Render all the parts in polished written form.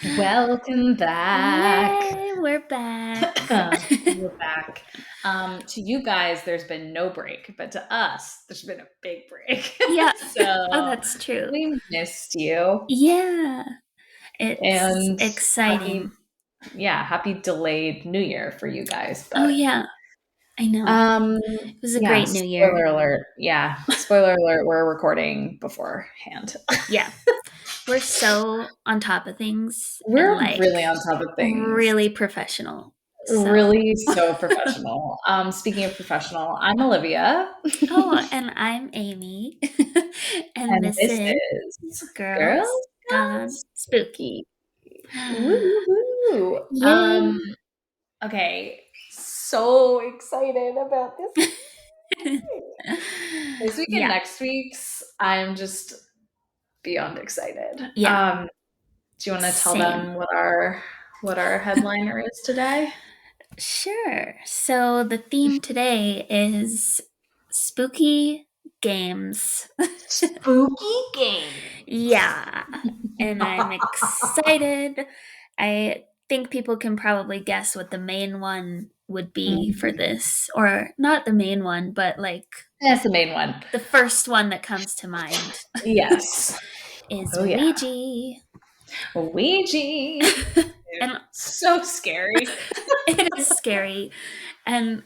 Welcome back. Yay, we're back. We're back. To you guys, there's been no break, but to us, there's been a big break. Yeah. Oh, So that's true. we missed you. Yeah, it's And exciting. happy delayed New Year for you guys. Oh, But yeah, I know. um, It was a yeah, great New Year. spoiler alert. Yeah, spoiler alert, we're recording beforehand. Yeah, we're so on top of things and We're really on top of things. really professional. So, Really so professional. Speaking of professional, I'm Olivia. oh, and I'm Amy. And And this this is is Girls Girls Gone Gone Spooky. Spooky. Woo! Yay. Okay, so excited about this week and Yeah, next week's. I'm just beyond excited. yeah, Do you want to tell same. them what our headliner is today? Sure. So the theme today is spooky games. Spooky game. Yeah. And I'm excited. I think people can probably guess what the main one would be for this. Or not the main one, but like That's the main one. the first one that comes to mind Yes. is Oh yeah. Ouija. Ouija. And So scary. it is scary. And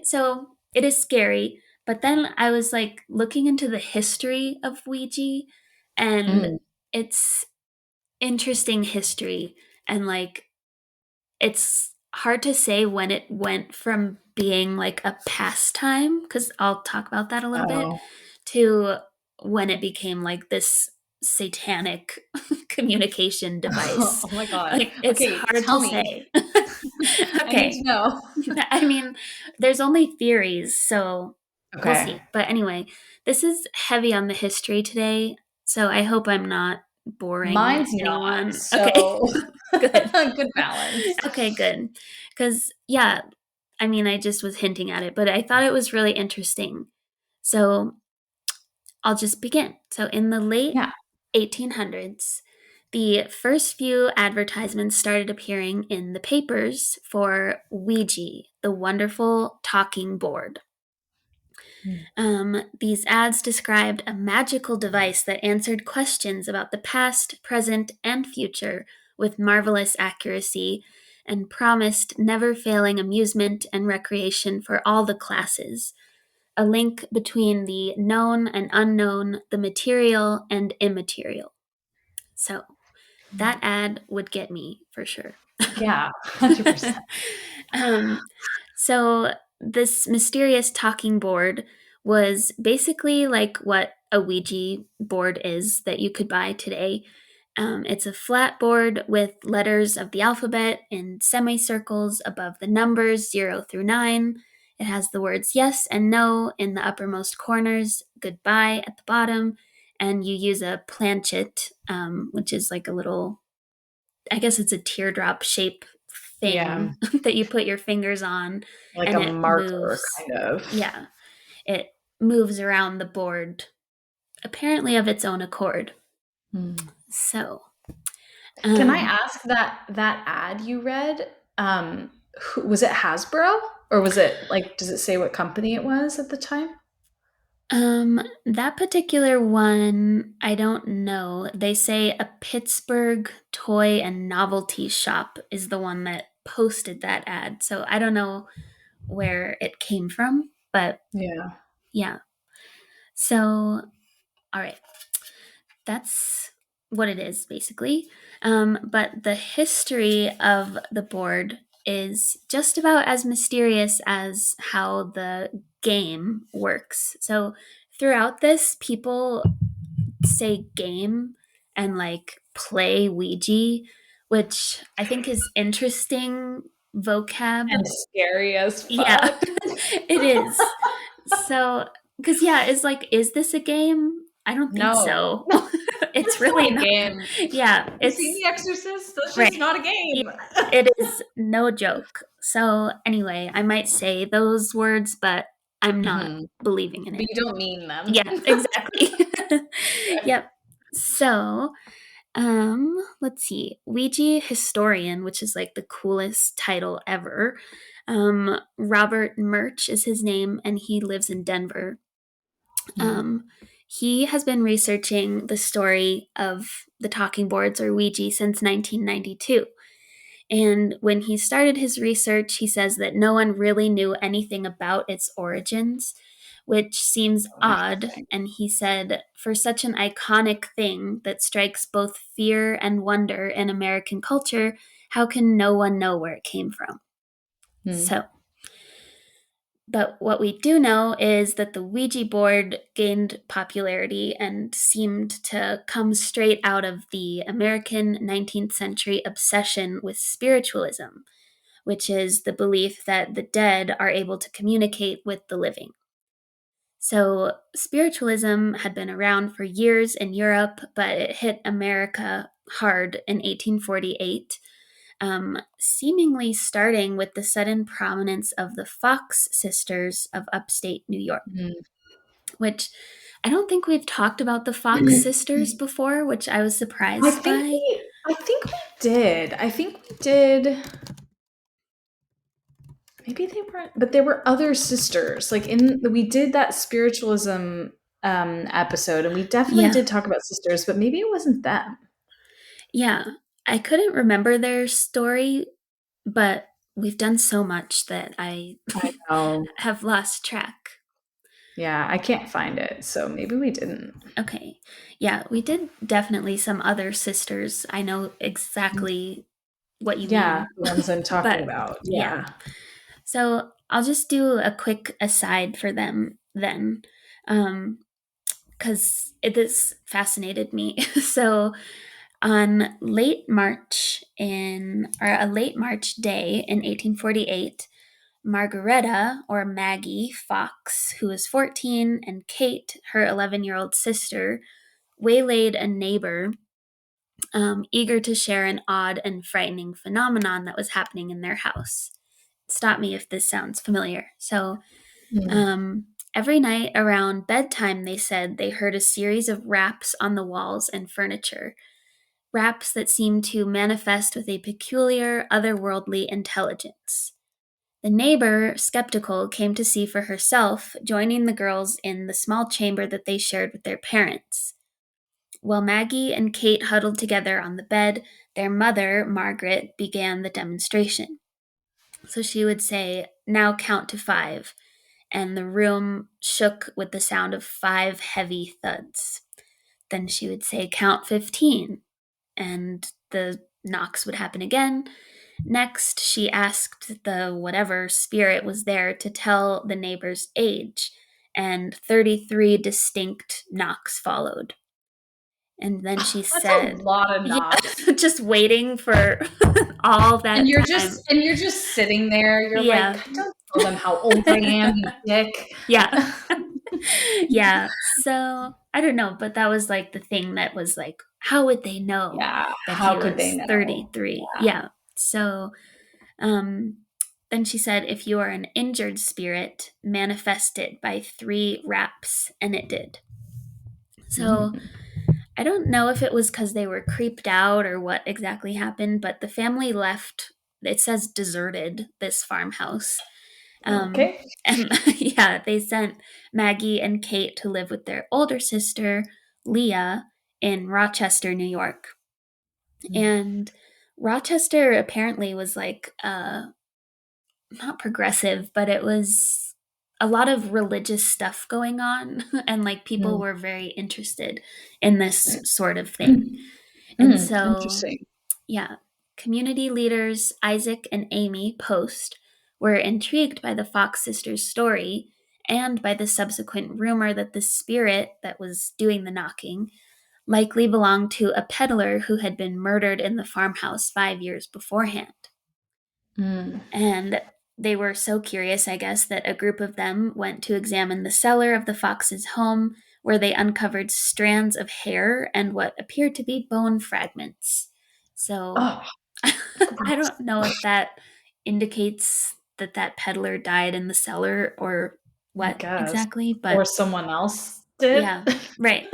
so it is scary, but then I was like looking into the history of Ouija, and Mm. it's interesting history. And like, it's hard to say when it went from being like a pastime, because I'll talk about that a little bit, Oh. to when it became like this satanic communication device. Oh my God. Like, it's Okay, hard tell to me. say. I need to Okay. know. I mean, there's only theories, so we'll Okay. see. But anyway, this is heavy on the history today, so I hope I'm not boring Mine's not. anyone. Okay, So good. good balance. Okay, good. Because, yeah, I mean, I just was hinting at it, but I thought it was really interesting. So I'll just begin. So, in the late Yeah. 1800s, the first few advertisements started appearing in the papers for Ouija, the wonderful talking board. Mm. These ads described a magical device that answered questions about the past, present, and future with marvelous accuracy and promised never failing amusement and recreation for all the classes. A link between the known and unknown, the material and immaterial. So that ad would get me for sure. Yeah, 100%. um, so this mysterious talking board was basically like what a Ouija board is that you could buy today. It's a flat board with letters of the alphabet in semicircles above the numbers 0 through 9. It has the words yes and no in the uppermost corners, goodbye at the bottom, and you use a planchet, which is like a little, I guess it's a teardrop shape Yeah, thing that you put your fingers on, like and a it marker, moves. kind of. Yeah, it moves around the board, apparently of its own accord. Hmm. So, Can I um, ask that ad you read? Was it Hasbro or was it like? Does it say what company it was at the time? that particular one, I don't know. They say a Pittsburgh toy and novelty shop is the one that posted that ad. So I don't know where it came from, but Yeah. yeah. So, all right. That's what it is, basically. But the history of the board is just about as mysterious as how the game works. So, throughout this, people say game and like play Ouija, which I think is interesting vocab. And scary as Yeah, fuck. it is. So, because yeah, it's like, is this a game? I don't think No. so. It's It's really not a not. game. Yeah, You seen it's The Exorcist? That's just right. not a Yeah, game. it is no joke. So, anyway, I might say those words, but I'm not Mhm. believing in But it. you don't mean them. Yeah, exactly. Okay. Yep. So, Let's see. Ouija historian, which is like the coolest title ever. Robert Murch is his name, and he lives in Denver. Mm. Um, he has been researching the story of the talking boards or Ouija since 1992. And when he started his research, he says that no one really knew anything about its origins, which seems Oh, odd. interesting. And he said, for such an iconic thing that strikes both fear and wonder in American culture, how can no one know where it came from? Mm. So, but what we do know is that the Ouija board gained popularity and seemed to come straight out of the American 19th century obsession with spiritualism, which is the belief that the dead are able to communicate with the living. So, spiritualism had been around for years in Europe, but it hit America hard in 1848, seemingly starting with the sudden prominence of the Fox sisters of upstate New York, Mm. which I don't think we've talked about the Fox sisters before, which I was surprised by. I think we did. I think we did. Maybe they weren't, but there were other sisters. Like in we did that spiritualism episode, and we definitely Yeah, did talk about sisters, but maybe it wasn't them. yeah. I couldn't remember their story, but we've done so much that I I know. have lost track. Yeah, I can't find it, so maybe we didn't. Okay. Yeah, we did definitely some other sisters. I know exactly what you Yeah, mean. the ones I'm talking But about. yeah. Yeah. So I'll just do a quick aside for them then. Because this fascinated me. So on late March or a late March day in 1848, Margaretta, or Maggie Fox, who was 14, and Kate, her 11-year-old sister, waylaid a neighbor, eager to share an odd and frightening phenomenon that was happening in their house. Stop me if this sounds familiar. So, Mm. um, every night around bedtime, they said they heard a series of raps on the walls and furniture, raps that seemed to manifest with a peculiar, otherworldly intelligence. The neighbor, skeptical, came to see for herself, joining the girls in the small chamber that they shared with their parents. While Maggie and Kate huddled together on the bed, their mother, Margaret, began the demonstration. So she would say, "Now count to 5," and the room shook with the sound of 5 heavy thuds. Then she would say, "Count 15," and the knocks would happen again. Next, she asked the whatever spirit was there to tell the neighbor's age, and 33 distinct knocks followed. And then she That's a said, lot of yeah, knocks. just waiting for all And that you're time. just sitting there. You're like, Yeah, don't tell them how old I am, you dick. yeah, yeah. So I don't know, but that was like the thing that was like, how would they know Yeah, that how he could they was know? 33? Yeah. Yeah. So um, then she said, if you are an injured spirit, manifest it by 3 raps, and it did. So Mm. I don't know if it was because they were creeped out or what exactly happened, but the family left. It says deserted this farmhouse. Um, Okay. and yeah, they sent Maggie and Kate to live with their older sister, Leah, in Rochester, New York. Mm. And Rochester apparently was like not progressive, but it was a lot of religious stuff going on, and like people Mm. were very interested in this sort of thing. And so, Interesting. yeah, community leaders Isaac and Amy Post were intrigued by the Fox sisters' story and by the subsequent rumor that the spirit that was doing the knocking likely belonged to a peddler who had been murdered in the farmhouse 5 years beforehand. Mm. And they were so curious, I guess, that a group of them went to examine the cellar of the Fox's home, where they uncovered strands of hair and what appeared to be bone fragments. So Oh, I gross. don't know if that indicates that that peddler died in the cellar or I what guess. exactly, Or but someone else did. yeah, right.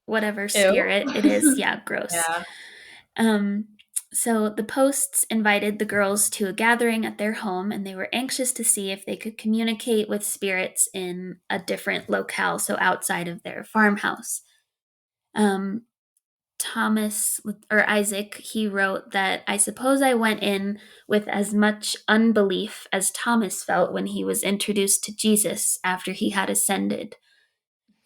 Whatever Ew. spirit it is, yeah, gross. Yeah. Um, so the Posts invited the girls to a gathering at their home, and they were anxious to see if they could communicate with spirits in a different locale, so outside of their farmhouse. Um, Thomas or Isaac, he wrote that I suppose I went in with as much unbelief as Thomas felt when he was introduced to Jesus after he had ascended.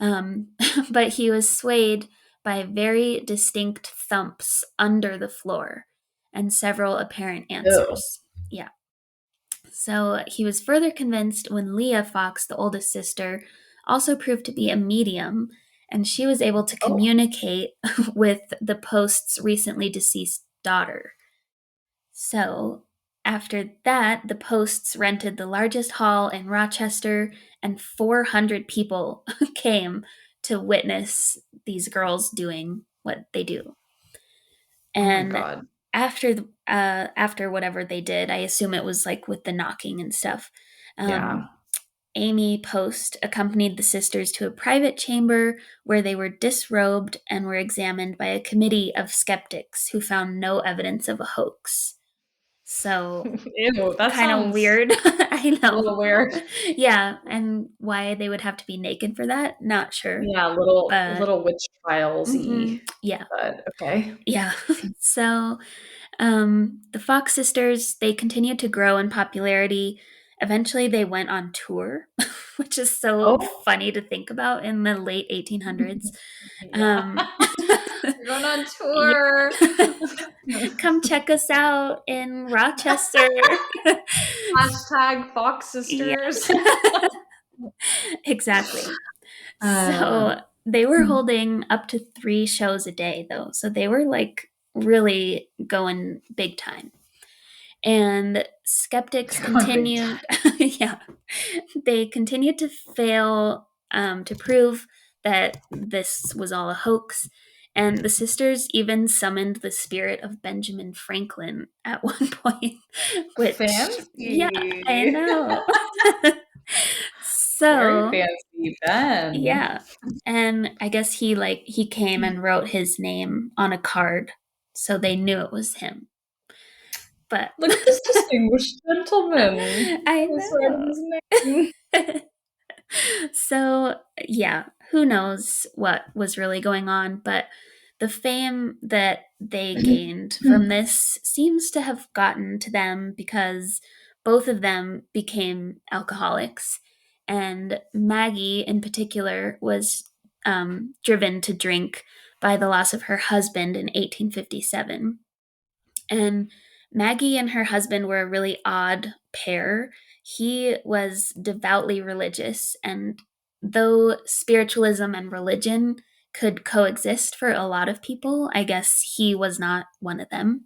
Um, but he was swayed by very distinct thumps under the floor and several apparent Ew. answers. Yeah. So he was further convinced when Leah Fox, the oldest sister, also proved to be a medium, and she was able to Oh communicate with the Post's recently deceased daughter. So after that, the Posts rented the largest hall in Rochester, and 400 people came to witness these girls doing what they do. oh my And God. after whatever they did, I assume it was like with the knocking and stuff. Yeah. Um, Amy Post accompanied the sisters to a private chamber where they were disrobed and were examined by a committee of skeptics who found no evidence of a hoax. So Ew, that kind of sounds weird. I a know. little weird. Yeah, and why they would have to be naked for that, not sure. Yeah, little But little witch trials-y, yeah, but okay. yeah. So the Fox sisters, they continued to grow in popularity. Eventually, they went on tour, which is so Oh. funny to think about in the late 1800s. Yeah. Um, We're going on yeah. tour. Come check us out in Rochester. Hashtag Fox Yeah, Sisters. exactly. Uh, So they were holding up to 3 shows a day, though. So they were like really going big time. And skeptics going big time. continued, yeah, they continued to fail to prove that this was all a hoax. And the sisters even summoned the spirit of Benjamin Franklin at one point, which, yeah, I Fancy. know. Very So, fancy, Ben. yeah. And I guess he came and wrote his name on a card so they knew it was him. But Look at this distinguished gentleman. I Who's writing know. his name? So, yeah, who knows what was really going on, but the fame that they gained from this seems to have gotten to them because both of them became alcoholics. And Maggie, in particular, was driven to drink by the loss of her husband in 1857. And Maggie and her husband were a really odd pair. He was devoutly religious, and though spiritualism and religion could coexist for a lot of people, I guess he was not one of them.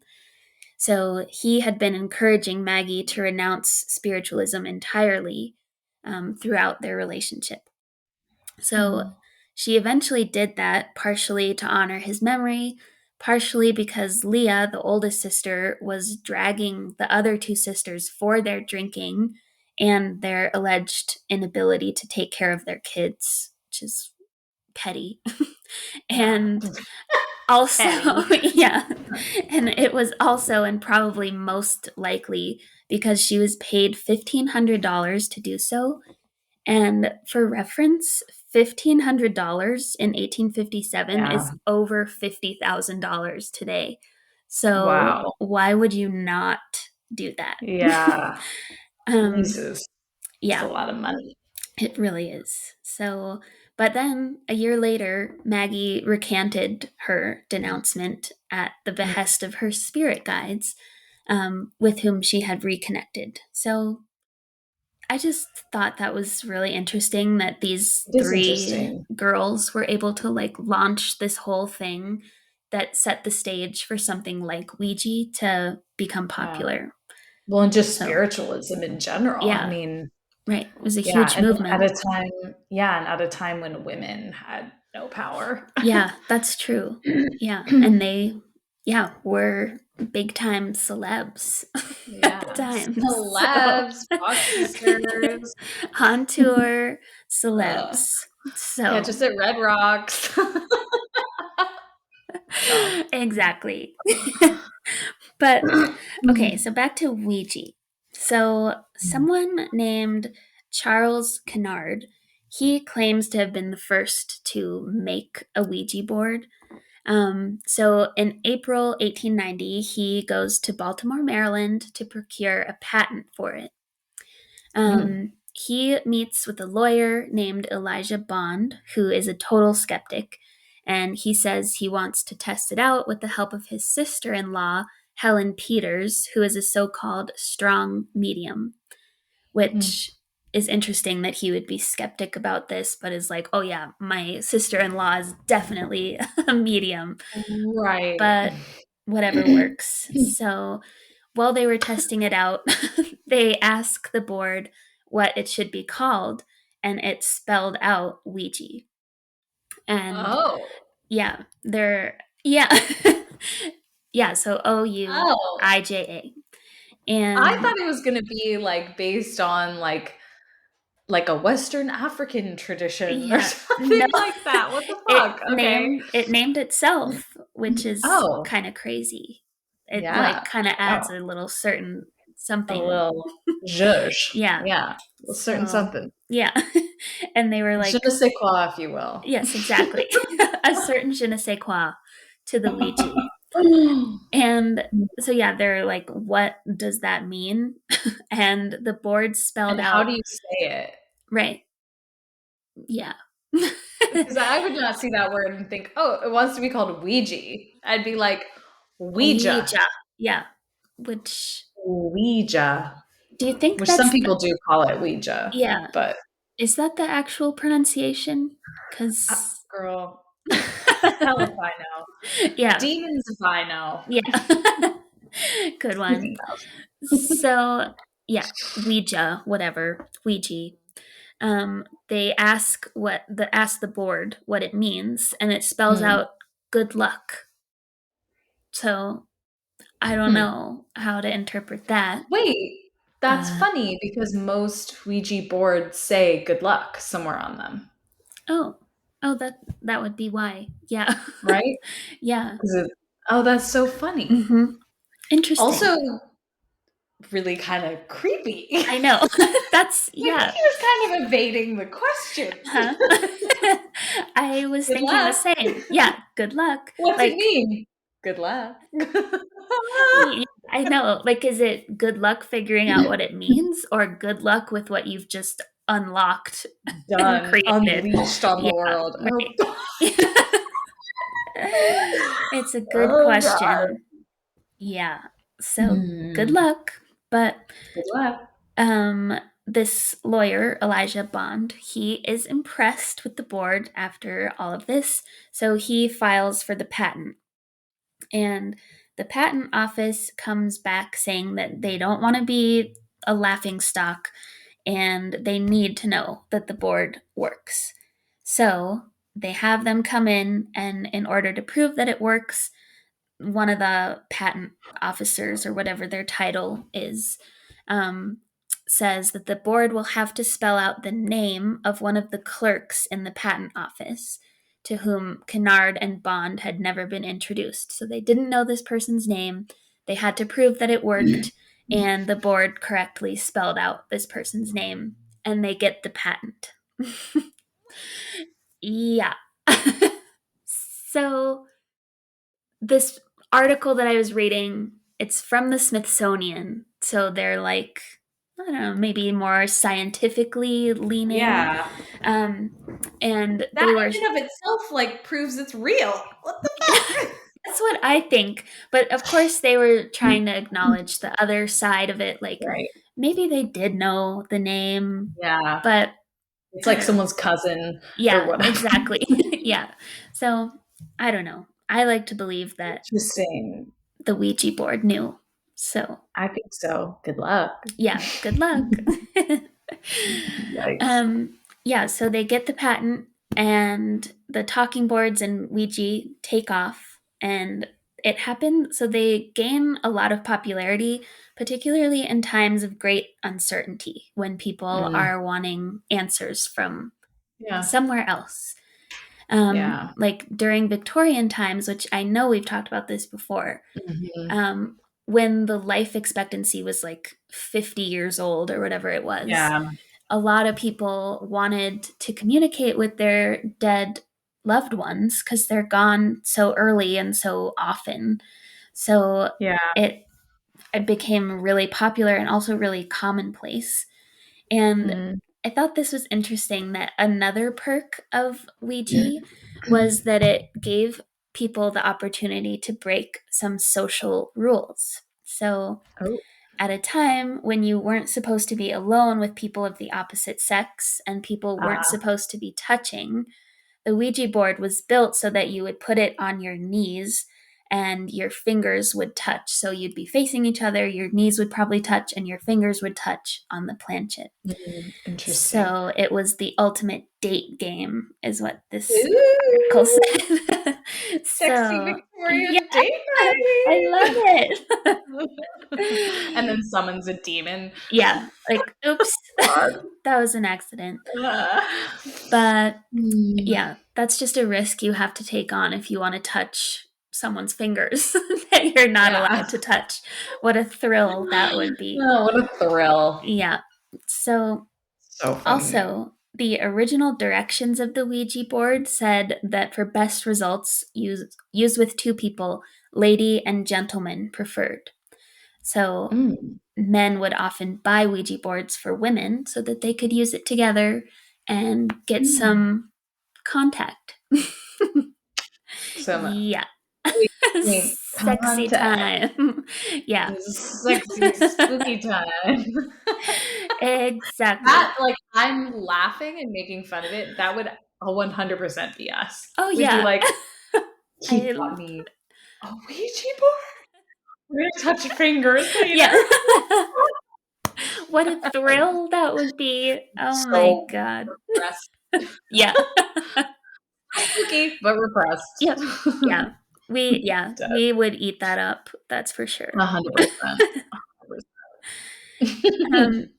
So he had been encouraging Maggie to renounce spiritualism entirely throughout their relationship. So Hmm. she eventually did that, partially to honor his memory, partially because Leah, the oldest sister, was dragging the other two sisters for their drinking and their alleged inability to take care of their kids, which is petty. Yeah. And also, Petty. yeah, and it was also and probably most likely because she was paid $1,500 to do so, and for reference, $1,500 in 1857 is Yeah. over $50,000 today. So Wow. why would you not do that? Yeah. um, Jesus. It's a yeah, lot of money. it really is. So, but then a year later, Maggie recanted her denouncement at the behest of her spirit guides, with whom she had reconnected. So I just thought that was really interesting that these It is three interesting. girls were able to like launch this whole thing that set the stage for something like Ouija to become Yeah. popular. Well, and just So, spiritualism in general. I yeah, mean, right. It was a yeah, huge and at movement. a time, yeah, and at a time when women had no power. Yeah, that's true. Yeah. And they, yeah, were big time celebs at the Yeah. time. So, Celebs, Fox Sisters. on tour Uh, celebs. Catch So, us at Red Rocks. So. Exactly. But okay, so back to Ouija. So someone named Charles Kennard, he claims to have been the first to make a Ouija board. So in April 1890, he goes to Baltimore, Maryland to procure a patent for it. He meets with a lawyer named Elijah Bond, who is a total skeptic, and he says he wants to test it out with the help of his sister in law, Helen Peters, who is a so called strong medium, which is interesting that he would be skeptic about this, but is like, oh yeah, my sister in law is definitely a medium, Right. but whatever works. So while they were testing it out, they asked the board what it should be called, and it spelled out Ouija. And Oh. yeah, they're, yeah. Yeah, so Oh. Ouija. I And thought it was gonna be like based on like a Western African tradition or yeah, no, something like that. What the fuck? Okay. it named itself, which is Oh, kind of crazy. It like yeah. kind of adds Oh, a little certain a something. little zhuzh. Yeah. Yeah. A certain So, something. yeah. And they were Je like, ne sais quoi, if you will. yes, exactly. A certain je ne sais quoi to the Ouija. And so, yeah, they're like, what does that mean? And the board spelled And how out, do you say it? right. Yeah. Because I would not see that word and think, oh, it wants to be called Ouija. I'd be like, Ouija. Ouija. Yeah. Which, Ouija. do you think Which some that's people do call it Ouija, yeah. but Is that the actual pronunciation? Because, girl, hell if I know. yeah. Demons if I know. Yeah. Good one. So, yeah, Ouija, whatever, Ouija. They ask the board what it means, and it spells Hmm. out good luck. So I don't Hmm. know how to interpret that. Wait, that's Uh, funny because most Ouija boards say good luck somewhere on them, oh, oh, that would be why. Yeah, right? yeah. 'Cause oh, that's so funny. Mm-hmm. Interesting. Also, really kind of creepy. I know. That's Like he yeah. was kind of evading the questions. Huh? I was Good thinking the luck. same. Yeah. Good luck. What's it Like mean? Good luck. I know. Like, is it good luck figuring out what it means, or good luck with what you've just unlocked and Done, created? unleashed on the Yeah, world. Oh, right. It's a good oh God. question. Yeah. So good Hmm. luck. But Good luck. um, this lawyer, Elijah Bond, he is impressed with the board after all of this. So he files for the patent. And the patent office comes back saying that they don't want to be a laughing stock and they need to know that the board works. So they have them come and in order to prove that it works, one of the patent officers or whatever their title is um, says that the board will have to spell out the name of one of the clerks in the patent office to whom Kennard and Bond had never been introduced. So they didn't know this person's name. They had to prove that it worked, and the board correctly spelled out this person's name, and they get the patent. Yeah. So this article that I was reading, it's from the Smithsonian. So they're like, I don't know, maybe more scientifically leaning. Yeah. Um, and That they were, in and of itself like proves it's real. What the fuck? that's what I think. But of course, they were trying to acknowledge the other side of it. Like Right. maybe they did know the name, Yeah. but It's I like don't know. someone's cousin or Yeah, whatever. exactly. Yeah. So I don't know. I like to believe that Interesting. the Ouija board knew. So I think so. Good luck. yeah, good luck. Yikes. Yeah, so they get the patent, and the talking boards and Ouija take off, and it happened. So they gain a lot of popularity, particularly in times of great uncertainty when people Mm. are wanting answers from Yeah. somewhere else. Yeah. Like during Victorian times, which I know we've talked about this before, Mhm. um, when the life expectancy was like 50 years old or whatever it was, Yeah. a lot of people wanted to communicate with their dead loved ones because they're gone so early and so often. So Yeah. it it became really popular and also really commonplace. And Mm. I thought this was interesting that another perk of Ouija was that it gave people the opportunity to break some social rules. So, Oh. at a time when you weren't supposed to be alone with people of the opposite sex and people weren't Ah. supposed to be touching, the Ouija board was built so that you would put it on your knees and your fingers would touch. So you'd be facing each other, your knees would probably touch, and your fingers would touch on the planchette. Interesting. So it was the ultimate date game, is what this article Ooh, said. sexy So, yeah, Victorian date I love night. it. And then summons a demon. Yeah, like, oops, God. that was an accident. Ah. But Hmm. yeah, that's just a risk you have to take on if you want to touch someone's fingers that you're not Yeah. allowed to touch. What a thrill that would be. Oh, what a thrill. Yeah. So, So funny. also, the original directions of the Ouija board said that for best results, use with two people, lady and gentleman preferred. So, Mm. men would often buy Ouija boards for women so that they could use it together and get Mm. some contact. Some Yeah. sweet Sexy contact. time. Yeah. Sexy, spooky time. Exactly. That, like, I'm laughing and making fun of it. That would 100% be us. Oh, We'd be yeah. like, "He I bought me a Ouija board? We're gonna touch fingers later?" yeah. What a thrill that would be. Oh my So god. repressed. Yeah. Spooky, but repressed. Yep. Yeah. Dead. We would eat that up, that's for sure. 100%. 100%. Um,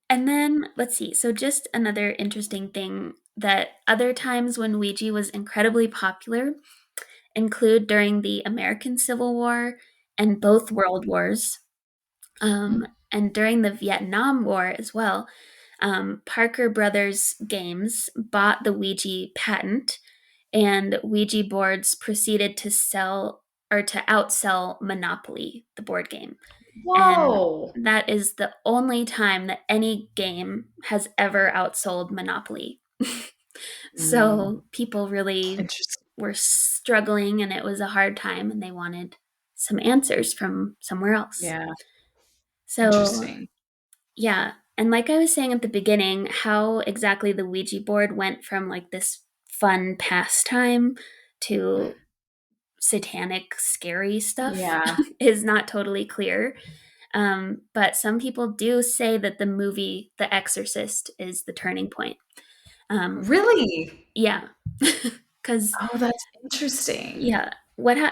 and then let's see. So just another interesting thing that other times when Ouija was incredibly popular include during the American Civil War and both World Wars, and during the Vietnam War as well. Parker Brothers Games bought the Ouija patent, and Ouija boards proceeded to sell or to outsell Monopoly, the board game. And Whoa! that is the only time that any game has ever outsold Monopoly. Mm, So people really interesting. were struggling and it was a hard time and they wanted some answers from somewhere else. Yeah, So, interesting. yeah. And like I was saying at the beginning, how exactly the Ouija board went from like this fun pastime to satanic, scary stuff Yeah. is not totally clear. But some people do say that the movie The Exorcist is the turning point. Um, Really? yeah. Because, Oh, that's interesting. yeah,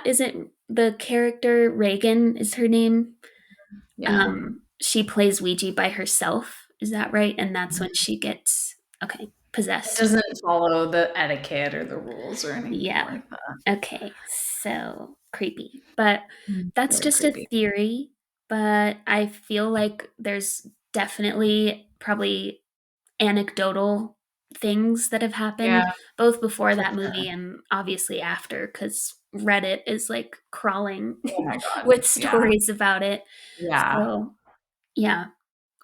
is it the character Reagan is her name? Yeah. She plays Ouija by herself. Is that right? And that's when Mhm. she gets, okay, It possessed. doesn't follow the etiquette or the rules or anything Yeah. like that. Okay. So creepy. But that's Very just a creepy. theory. But I feel like there's definitely probably anecdotal things that have happened Yeah, both before for that sure. movie and obviously after because Reddit is like crawling Oh my god. with Yeah. stories about it. Yeah. So, yeah,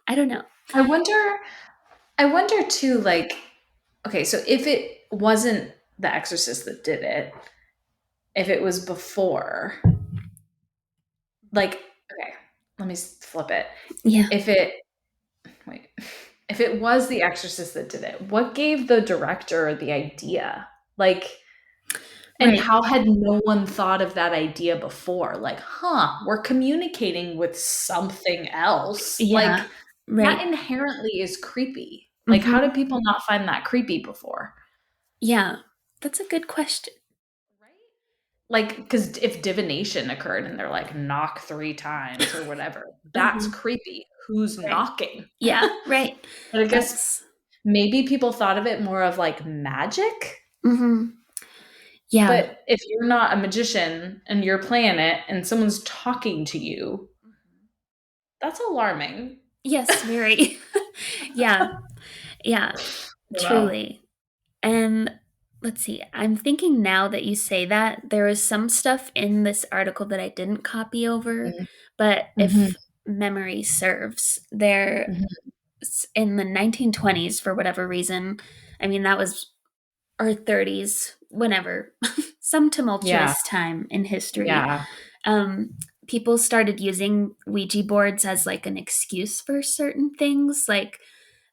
I don't know. I wonder I wonder too, like, okay, so if it wasn't The Exorcist that did it, if it was before, like, okay, let me flip it. Yeah, If it Wait, if it was The Exorcist that did it, what gave the director the idea? Like, and right. how had no one thought of that idea before? Like, huh, we're communicating with something else. Yeah, Like, that right. inherently is creepy. Like, how Hmm. did people not find that creepy before? Yeah, that's a good question. Right? Like, because if divination occurred and they're like, knock 3 times or whatever, that's Uh-huh. creepy. Who's Right. knocking? Yeah, right. But I guess That's maybe people thought of it more of like magic. mhm. Yeah. But if you're not a magician and you're playing it and someone's talking to you, that's alarming. Yes, very. Yeah. Yeah, Wow. truly. And let's see, I'm thinking now that you say that, there was some stuff in this article that I didn't copy over, but Mhm. if memory serves, there Mhm. in the 1920s, for whatever reason, I mean, that was, or 30s, whenever, some Yeah. tumultuous time in history, Yeah. um, people started using Ouija boards as like an excuse for certain things. Like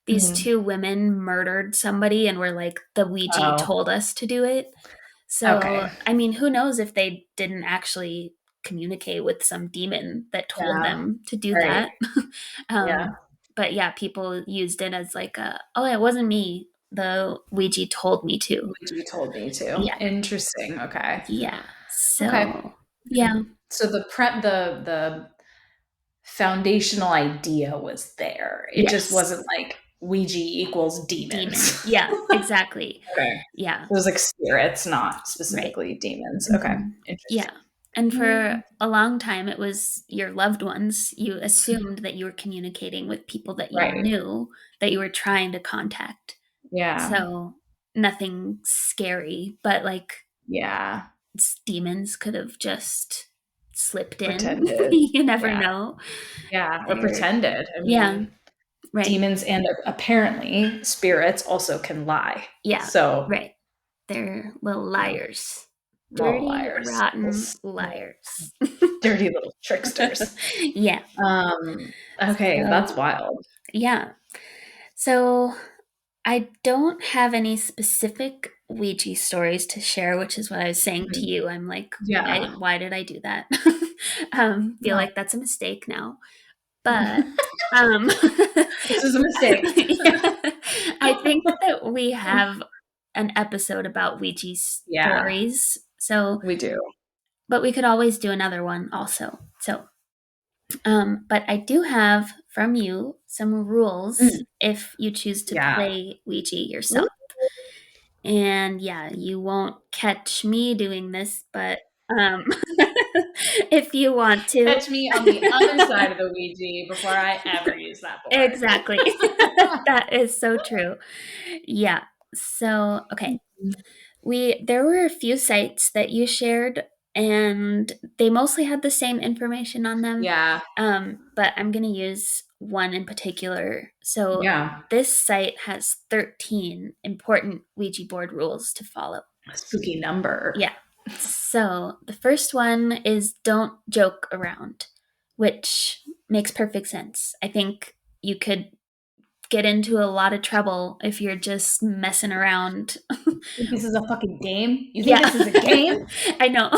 these Mhm. two women murdered somebody and were like, the Ouija Oh, told us to do it. So, okay. I mean, who knows if they didn't actually communicate with some demon that told Yeah. them to do Right. that. Yeah. But yeah, people used it as like a, oh, it wasn't me. The Ouija told me to. Which you told me to. Yeah. Interesting. Okay. Yeah. Okay. So, Hmm. yeah. So the foundational idea was there. It just Yes. wasn't like Ouija equals Demon. demons. Yeah, exactly. Okay. Yeah, It was like spirits, not right. specifically demons. Okay. Mhm. Yeah. Interesting. And for Mm. a long time, it was your loved ones. You assumed that you were communicating with people that you Right. knew, that you were trying to contact. Yeah. So nothing scary, but like Yeah. demons could have just slipped in. Pretended. You never Yeah. know. Yeah. Or They're, pretended. I yeah, mean, right. demons and apparently spirits also can lie. Yeah, So, right. They're little you know, liars. little Dirty, liars, rotten little liars. dirty little tricksters. Yeah. Okay, that's So, wild. yeah. So, I don't have any specific Ouija stories to share, which is what I was saying to Mhm. you. I'm like, Yeah. why did I do that? Feel No, like that's a mistake now. But um this is a mistake. yeah, I think that we have an episode about Ouija Yeah, stories. So, we do. but we could always do another one also. So, but I do have from you some rules Mm, if you choose to yeah. play Ouija Ooh, yourself. And yeah, you won't catch me doing this, but um, if you want to. catch me on the other side of the Ouija before I ever use that board. Exactly. That is so true. Yeah. So, okay. There were a few sites that you shared, and they mostly had the same information on them. Yeah, But I'm going to use one in particular. So yeah. this site has 13 important Ouija board rules to follow. Spooky number. Yeah. So the first one is don't joke around, which makes perfect sense. I think you could get into a lot of trouble if you're just messing around. Think this is a fucking game? You think Yeah. this is a game? I know.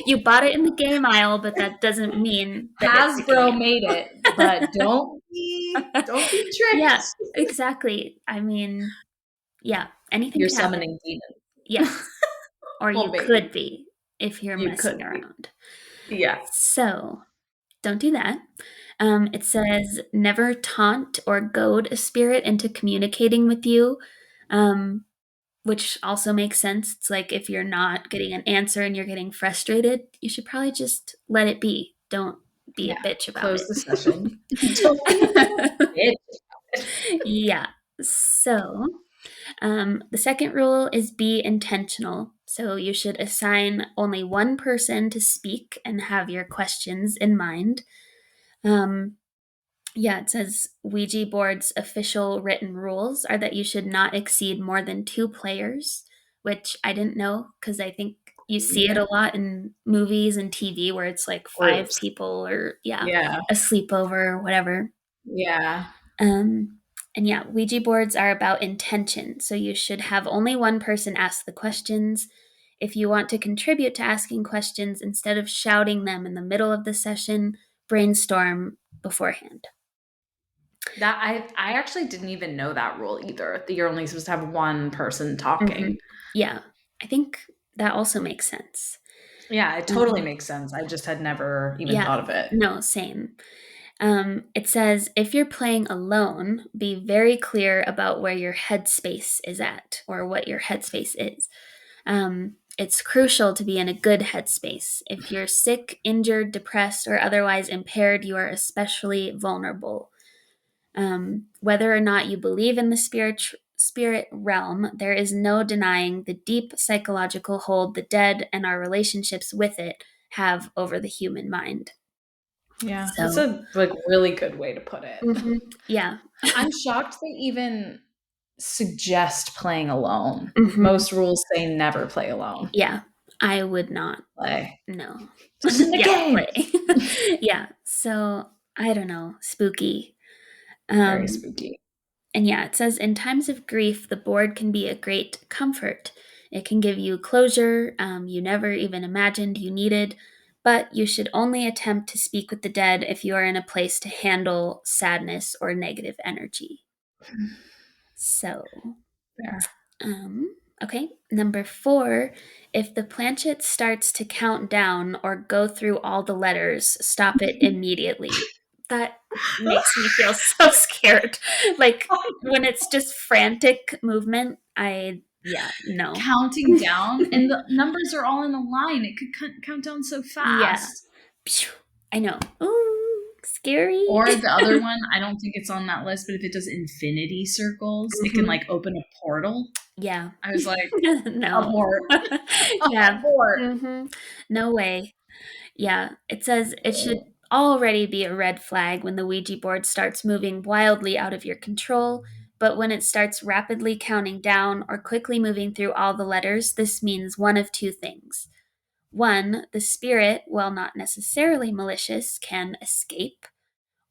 You bought it in the game aisle, but that doesn't mean that it's a Hasbro game. made it, but don't be Yeah, tricked. exactly. I mean, yeah, anything You're could happen. summoning demons. Yes. Or Well, you could maybe. be if you're You messing could be. around. Yeah. So don't do that. It says never taunt or goad a spirit into communicating with you, um, which also makes sense. It's like if you're not getting an answer and you're getting frustrated, you should probably just let it be. Don't be Yeah. a bitch about Close the session. Don't be it. a bitch. Yeah. So, the second rule is be intentional. So, you should assign only one person to speak and have your questions in mind. Um, yeah, it says Ouija board's official written rules are that you should not exceed more than two players, which I didn't know because I think you see it Yeah. a lot in movies and TV where it's like five Groups. people or, yeah, Yeah. a sleepover or whatever. Yeah. Um, and yeah, Ouija boards are about intention. So you should have only one person ask the questions. If you want to contribute to asking questions, instead of shouting them in the middle of the session, brainstorm beforehand. That I actually didn't even know that rule either. That you're only supposed to have one person Hmm. talking. Yeah, I think that also makes sense. Yeah, it totally Um, makes sense. I just had never even yeah, thought of it. no, same. It says if you're playing alone, be very clear about where your headspace is at or what your headspace is. It's crucial to be in a good headspace. If you're sick, injured, depressed, or otherwise impaired, you are especially vulnerable. Whether or not you believe in the spirit realm, there is no denying the deep psychological hold the dead and our relationships with it have over the human mind. Yeah, that's So, a like really good way to put it. yeah. I'm shocked they even suggest playing alone. hmm Most rules say never play alone. Yeah. I would not. Play. No. Just in the Yeah, game. play. Yeah. So, I don't know. Spooky. Very Um, spooky. And yeah, it says in times of grief, the board can be a great comfort. It can give you closure you never even imagined you needed, but you should only attempt to speak with the dead if you are in a place to handle sadness or negative energy. So, There. okay, number 4, if the planchet starts to count down or go through all the letters, stop it immediately. That makes me feel so scared. Like when it's just frantic movement, yeah, no. Counting down, and the numbers are all in a line. It could count down so Yeah. fast. Phew, I know. Ooh, scary. Or the other one, I don't think it's on that list, but if it does infinity circles, it can Mhm. like open a portal. Yeah. I was like, No. abort, Yeah. abort. No way. Yeah, it says it should already be a red flag when the Ouija board starts moving wildly out of your control, but when it starts rapidly counting down or quickly moving through all the letters, this means one of two things. One, the spirit, while not necessarily malicious, can escape.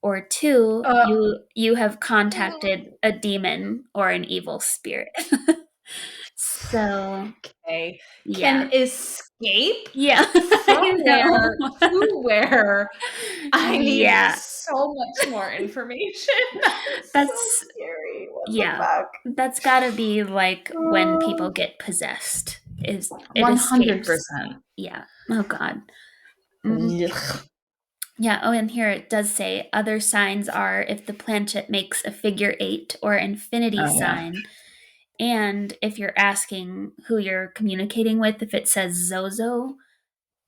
Or two, Uh, you have contacted a demon or an evil spirit. So, okay. yeah. Can escape Yeah, from I know. where to where? I need Yeah. so much more information. That's so That's scary. What the yeah. fuck? That's gotta be like when people get possessed. Is it escapes? 100%. Yeah. Oh God. Mm. Ugh. Yeah. Oh, and here it does say other signs are if the planchet makes a figure 8 or infinity Oh, yeah. sign, and if you're asking who you're communicating with, if it says Zozo,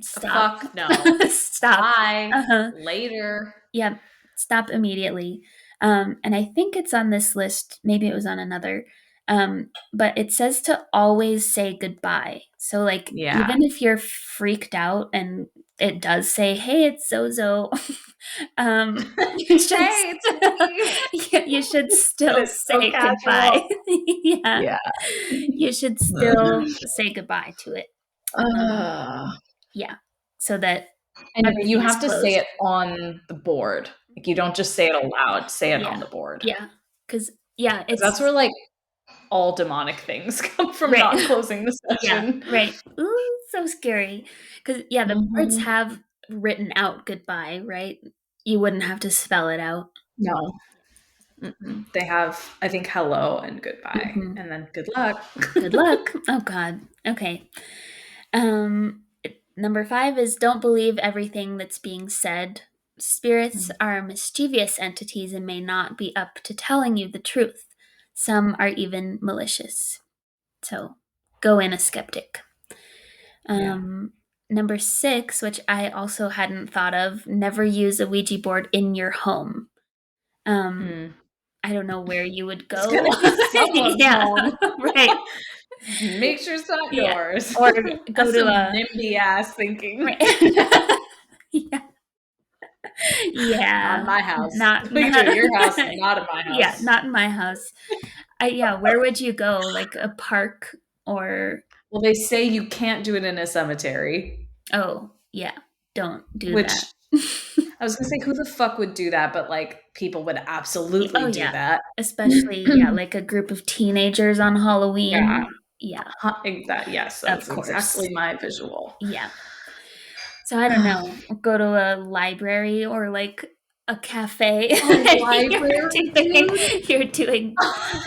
stop. Fuck no. Stop. Bye. Uh-huh. Later. Yeah, stop immediately. And I think it's on this list. Maybe it was on another. But it says to always say goodbye. So, like, Yeah. even if you're freaked out and it does say, "Hey, it's Zozo," you should Hey, it's me. you should But still it's so say goodbye. casual. Yeah, Yeah. you should still say goodbye to it. Um, Uh, yeah, so that and you everything is have to say closed. it on the board. Like you don't just say it aloud, say it on Yeah. the board. Yeah. Because yeah, Because that's it's where like all demonic things come from right. not closing the Yeah, session. right. Ooh, so scary. Because yeah, the boards Mhm. have written out goodbye, right? You wouldn't have to spell it out. No. Mm-mm. They have, I think, hello and goodbye, Mhm. and then good luck. Good luck. Oh God. Okay. Number 5 is don't believe everything that's being said. Spirits are mischievous entities and may not be up to telling you the truth. Some are even malicious. So go in a skeptic. Yeah. Number 6, which I also hadn't thought of, never use a Ouija board in your home. Um, Mm. I don't know where you would It's go. gonna be someone's Yeah, home. right. Make sure it's not Yeah. yours. Or go That's to some a NIMBY ass thinking. right. Yeah. Not in Yeah. my house. We can do Not it at your house, not in my yeah, house. not in my house. Yeah, where would you go? Like a park or Well, they say you can't do it in a cemetery, oh, yeah, don't do which that. I was gonna say, who the fuck would do that? But like, people would Oh, absolutely do yeah. that. Especially, yeah, like a group of teenagers on Yeah, Halloween. Yeah, exactly. Yes, of that's course. exactly my visual. Yeah. So I don't know, go to a library or like a cafe. A library, dude. You're doing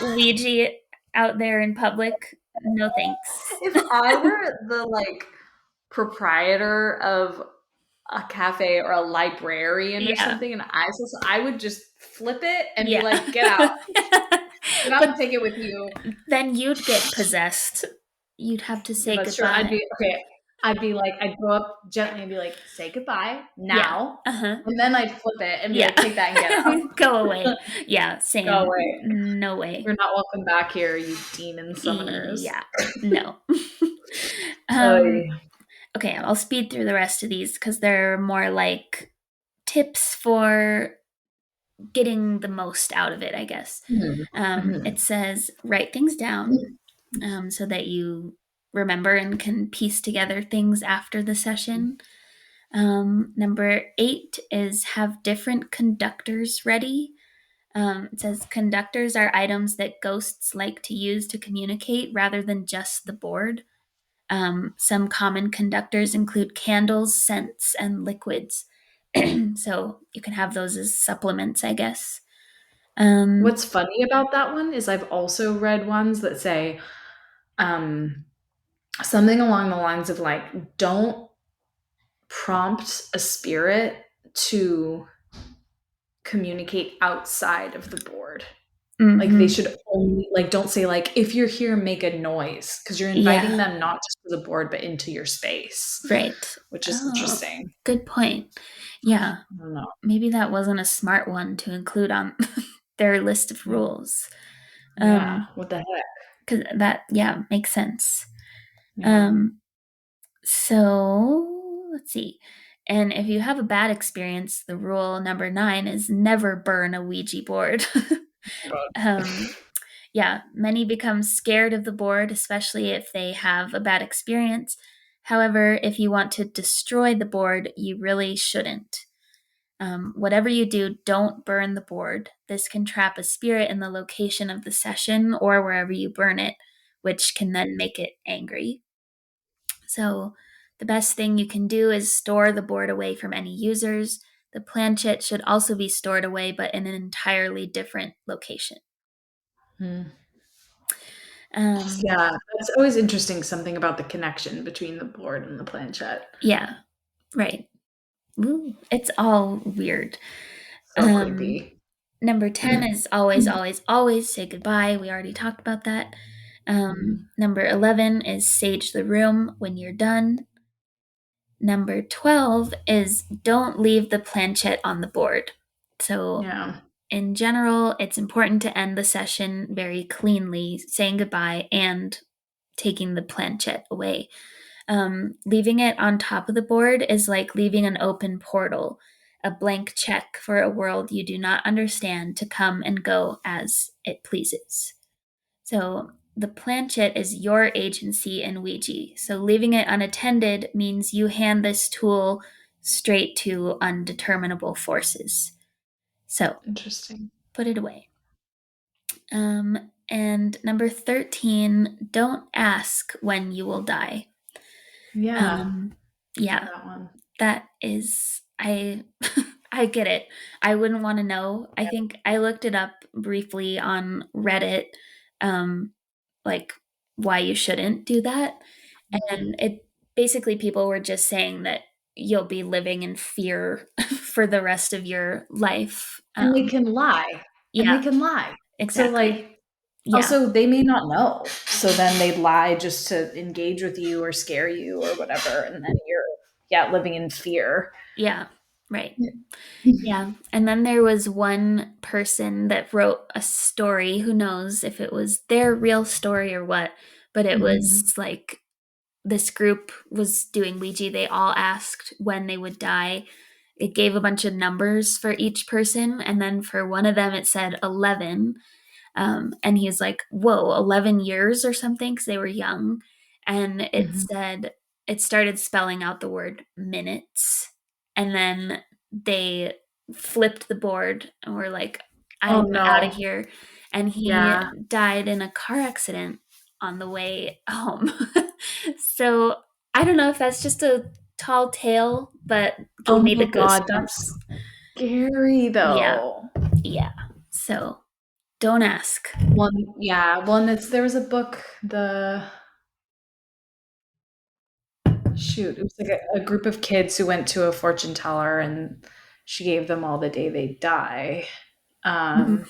Ouija out there in public. No thanks. If I were the like proprietor of a cafe or a librarian or Yeah. something, and I would just flip it and be Yeah. like, "Get out, get out But and take it with you." then you'd get possessed. you'd have to Yeah, say that's true. I'd goodbye. be okay. I'd be like, I'd go up gently and be like, "Say goodbye Yeah. now," Uh-huh. and then I'd flip it and be Yeah. like, "Take that and get Go out. away. Yeah, Go same. away. No way. You're not welcome back here, you demon summoners." Yeah. No. Oy. um, okay, I'll speed through the rest of these because they're more like tips for getting the most out of it, I guess. Mhm. It Mhm. says write things down so that you remember and can piece together things after the session. Number 8 is have different conductors ready. It says conductors are items that ghosts like to use to communicate rather than just the board. Some common conductors include candles, scents, and liquids. So you can have those as supplements, I guess. Um, What's funny about that one is I've also read ones that say, um, something along the lines of like, don't prompt a spirit to communicate outside of the board. Like they mhm. should only like don't say like if you're here make a noise because you're inviting Yeah, them not just to the board but into your space, right. which is Oh, interesting. good point. Yeah, I don't know. maybe that wasn't a smart one to include on their list of rules. Yeah, what the heck? Because that, yeah, makes sense. Yeah. Um, so let's see. And if you have a bad experience, the rule number 9 is never burn a Ouija board. God. um, yeah, many become scared of the board, especially if they have a bad experience. However, if you want to destroy the board, you really shouldn't. Whatever you do, don't burn the board. This can trap a spirit in the location of the session or wherever you burn it, which can then make it angry. So, the best thing you can do is store the board away from any users. The planchette should also be stored away, but in an entirely different location. Hmm. Um, Yeah, that's always interesting. Something about the connection between the board and the planchette. yeah, right. Ooh, it's all weird. So Um, creepy. Number 10 is always, always, always say goodbye. We already talked about that. Mhm. Number 11 is sage the room when you're done. Number 12 is don't leave the planchette on the board. So, Yeah. in general, it's important to end the session very cleanly, saying goodbye and taking the planchette away. Leaving it on top of the board is like leaving an open portal, a blank check for a world you do not understand to come and go as it pleases. So the planchette is your agency in Ouija. So leaving it unattended means you hand this tool straight to undeterminable forces. So Interesting. put it away. And number 13, don't ask when you will die. Yeah. Um, Love yeah, that one. that is I I get it. I wouldn't want to know. I think I looked it up briefly on Reddit, um, like why you shouldn't do that. Mhm. And it basically people were just saying that you'll be living in fear for the rest of your life. And they can lie. And they Yeah, can lie. So exactly. like Yeah, also they may not know. So then they lie just to engage with you or scare you or whatever and then you're yeah, living in fear. yeah, right. Yeah. And then there was one person that wrote a story. Who knows if it was their real story or what, but it was Mhm. like this group was doing Ouija. They all asked when they would die. It gave a bunch of numbers for each person. And then for one of them, it said 11. And he's like, whoa, 11 years or something, because they were young. And it Mhm. said, it started spelling out the word minutes. And then they flipped the board and were like, Oh I'm out of no. here. And he Yeah. died in a car accident on the way home. So I don't know if that's just a tall tale, but Oh gave me my the god, that's goosebumps. scary Yeah. though. Yeah. So don't ask. One yeah, one that's there was a book, the shoot, it was like a group of kids who went to a fortune teller and she gave them all the day they'd die. Mhm. Um,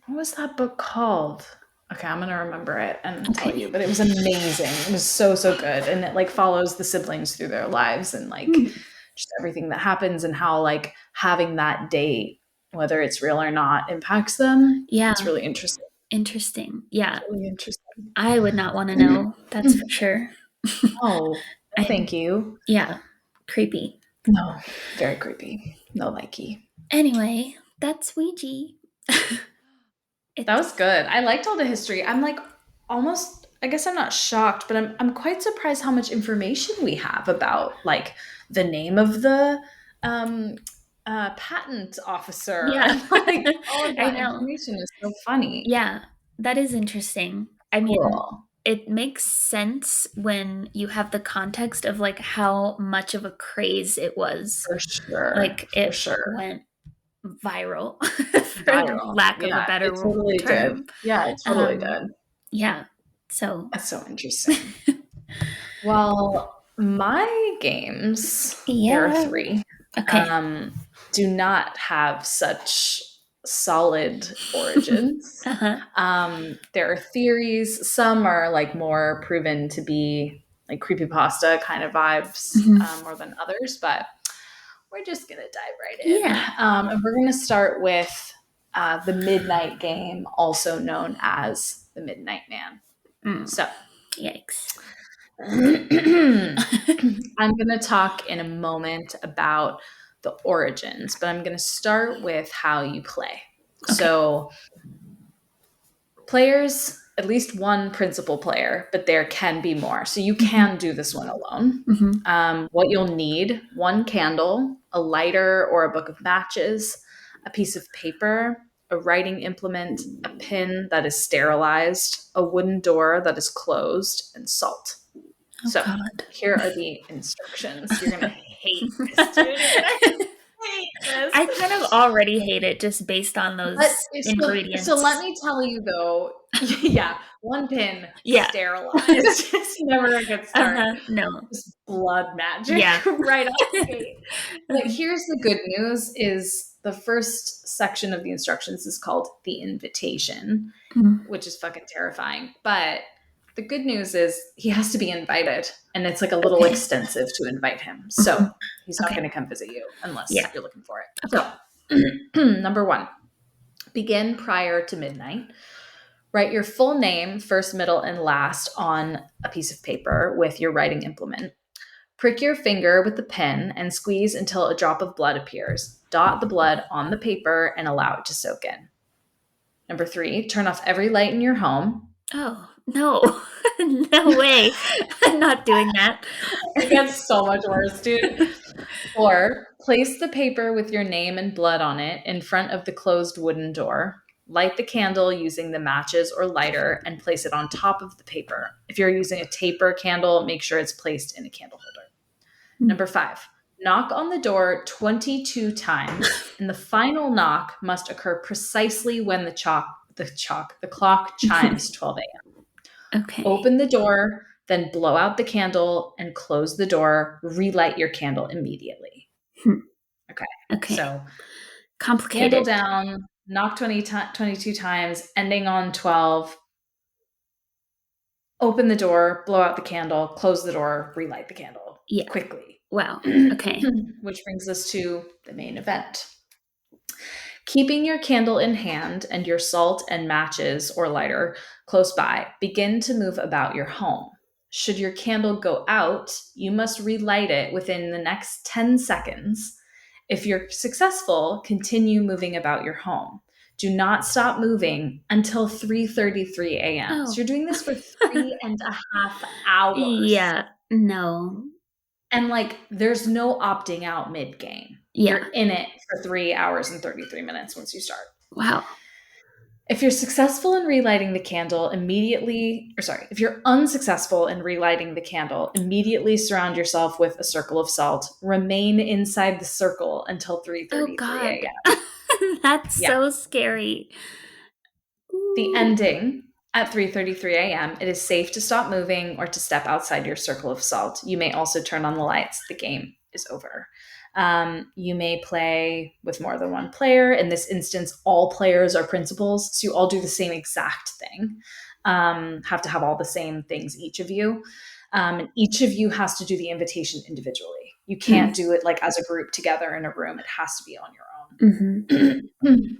what was that book called? Okay, I'm gonna remember it and tell Okay. you. But it was amazing. It was so so good, and it like follows the siblings through their lives and like Hmm. just everything that happens and how like having that date, whether it's real or not, impacts them. Yeah. It's really interesting. Interesting. It's Yeah. really interesting. I would not want to know. That's for sure. Oh, no, I, thank you. yeah. Creepy. No, very creepy. No likey. Anyway, that's Ouija. That was It's, good. I liked all the history. I'm like almost I guess I'm not shocked, but I'm quite surprised how much information we have about like the name of the um patent officer yeah. and like all of I that know. information is so funny. Yeah. That is interesting. I mean, Cool. it makes sense when you have the context of like how much of a craze it was. For sure. Like For it sure. went viral, for Viral. lack of a Yeah, it better totally did. term. Yeah, it totally Um, did. yeah. So, That's so interesting. Well, my games, there are yeah. three, Okay. um, do not have such solid origins. Uh-huh. There are theories. Some are like more proven to be like creepypasta kind of vibes Mhm. more than others, but we're just going to dive right in. Yeah. And we're going to start with the Midnight Game, also known as the Midnight Man. Mm. So, Yikes. I'm going to talk in a moment about the origins, but I'm going to start with how you play. Okay. So, players, at least one principal player, but there can be more. So, you Mhm. can do this one alone. Mhm. What you'll need: one candle, a lighter or a book of matches, a piece of paper, a writing implement, a pin that is sterilized, a wooden door that is closed, and salt. Oh So God. here are the instructions. You're gonna hate this, dude. You're gonna hate this. I kind of already hate it just based on But those so let ingredients. me tell you though, yeah, one pin Yeah. sterilized. It's never a good start. Uh-huh. No. Just blood magic Yeah. right off the gate. But Uh-huh. here's the good news: is the first section of the instructions is called the invitation, Mm. which is fucking terrifying. But the good news is he has to be invited, and it's like a little Okay. extensive to invite him. So Mhm. he's not Okay. going to come visit you unless Yeah. you're looking for it. Okay. So, number one, begin prior to midnight. Write your full name, first, middle, and last, on a piece of paper with your writing implement. Prick your finger with the pen and squeeze until a drop of blood appears. Dot the blood on the paper and allow it to soak in. Number three, turn off every light in your home. Oh, no. No way. I'm not doing that. It gets so much worse, dude. Or place the paper with your name and blood on it in front of the closed wooden door. Light the candle using the matches or lighter and place it on top of the paper. If you're using a taper candle, make sure it's placed in a candle holder. Mm. Number five, knock on the door 22 times, and the final knock must occur precisely when the clock chimes 12 a.m. Okay. Open the door, then blow out the candle and close the door. Relight your candle immediately. Hmm. Okay. Okay. So candle Complicated. down, knock 22 times, ending on 12. Open the door, blow out the candle, close the door, relight the candle Yeah. quickly. Wow. Okay. Which brings us to the main event. Keeping your candle in hand and your salt and matches or lighter close by, begin to move about your home. Should your candle go out, you must relight it within the next 10 seconds. If you're successful, continue moving about your home. Do not stop moving until 3:33 a.m. So Oh. you're doing this for 3.5 hours. Yeah. No. And like, there's no opting out mid game. Yeah. You're in it for 3 hours and 33 minutes once you start. Wow. If you're successful in relighting the candle, if you're unsuccessful in relighting the candle, immediately surround yourself with a circle of salt. Remain inside the circle until Oh 3:33 God. a.m. That's Yeah. so scary. The Ooh. ending at 3:33 a.m., it is safe to stop moving or to step outside your circle of salt. You may also turn on the lights. The game is over. You may play with more than one player. In this instance, all players are principals, so you all do the same exact thing. Have to have all the same things, each of you. And each of you has to do the invitation individually. You can't do it like as a group together in a room. It has to be on Mm-hmm. your own.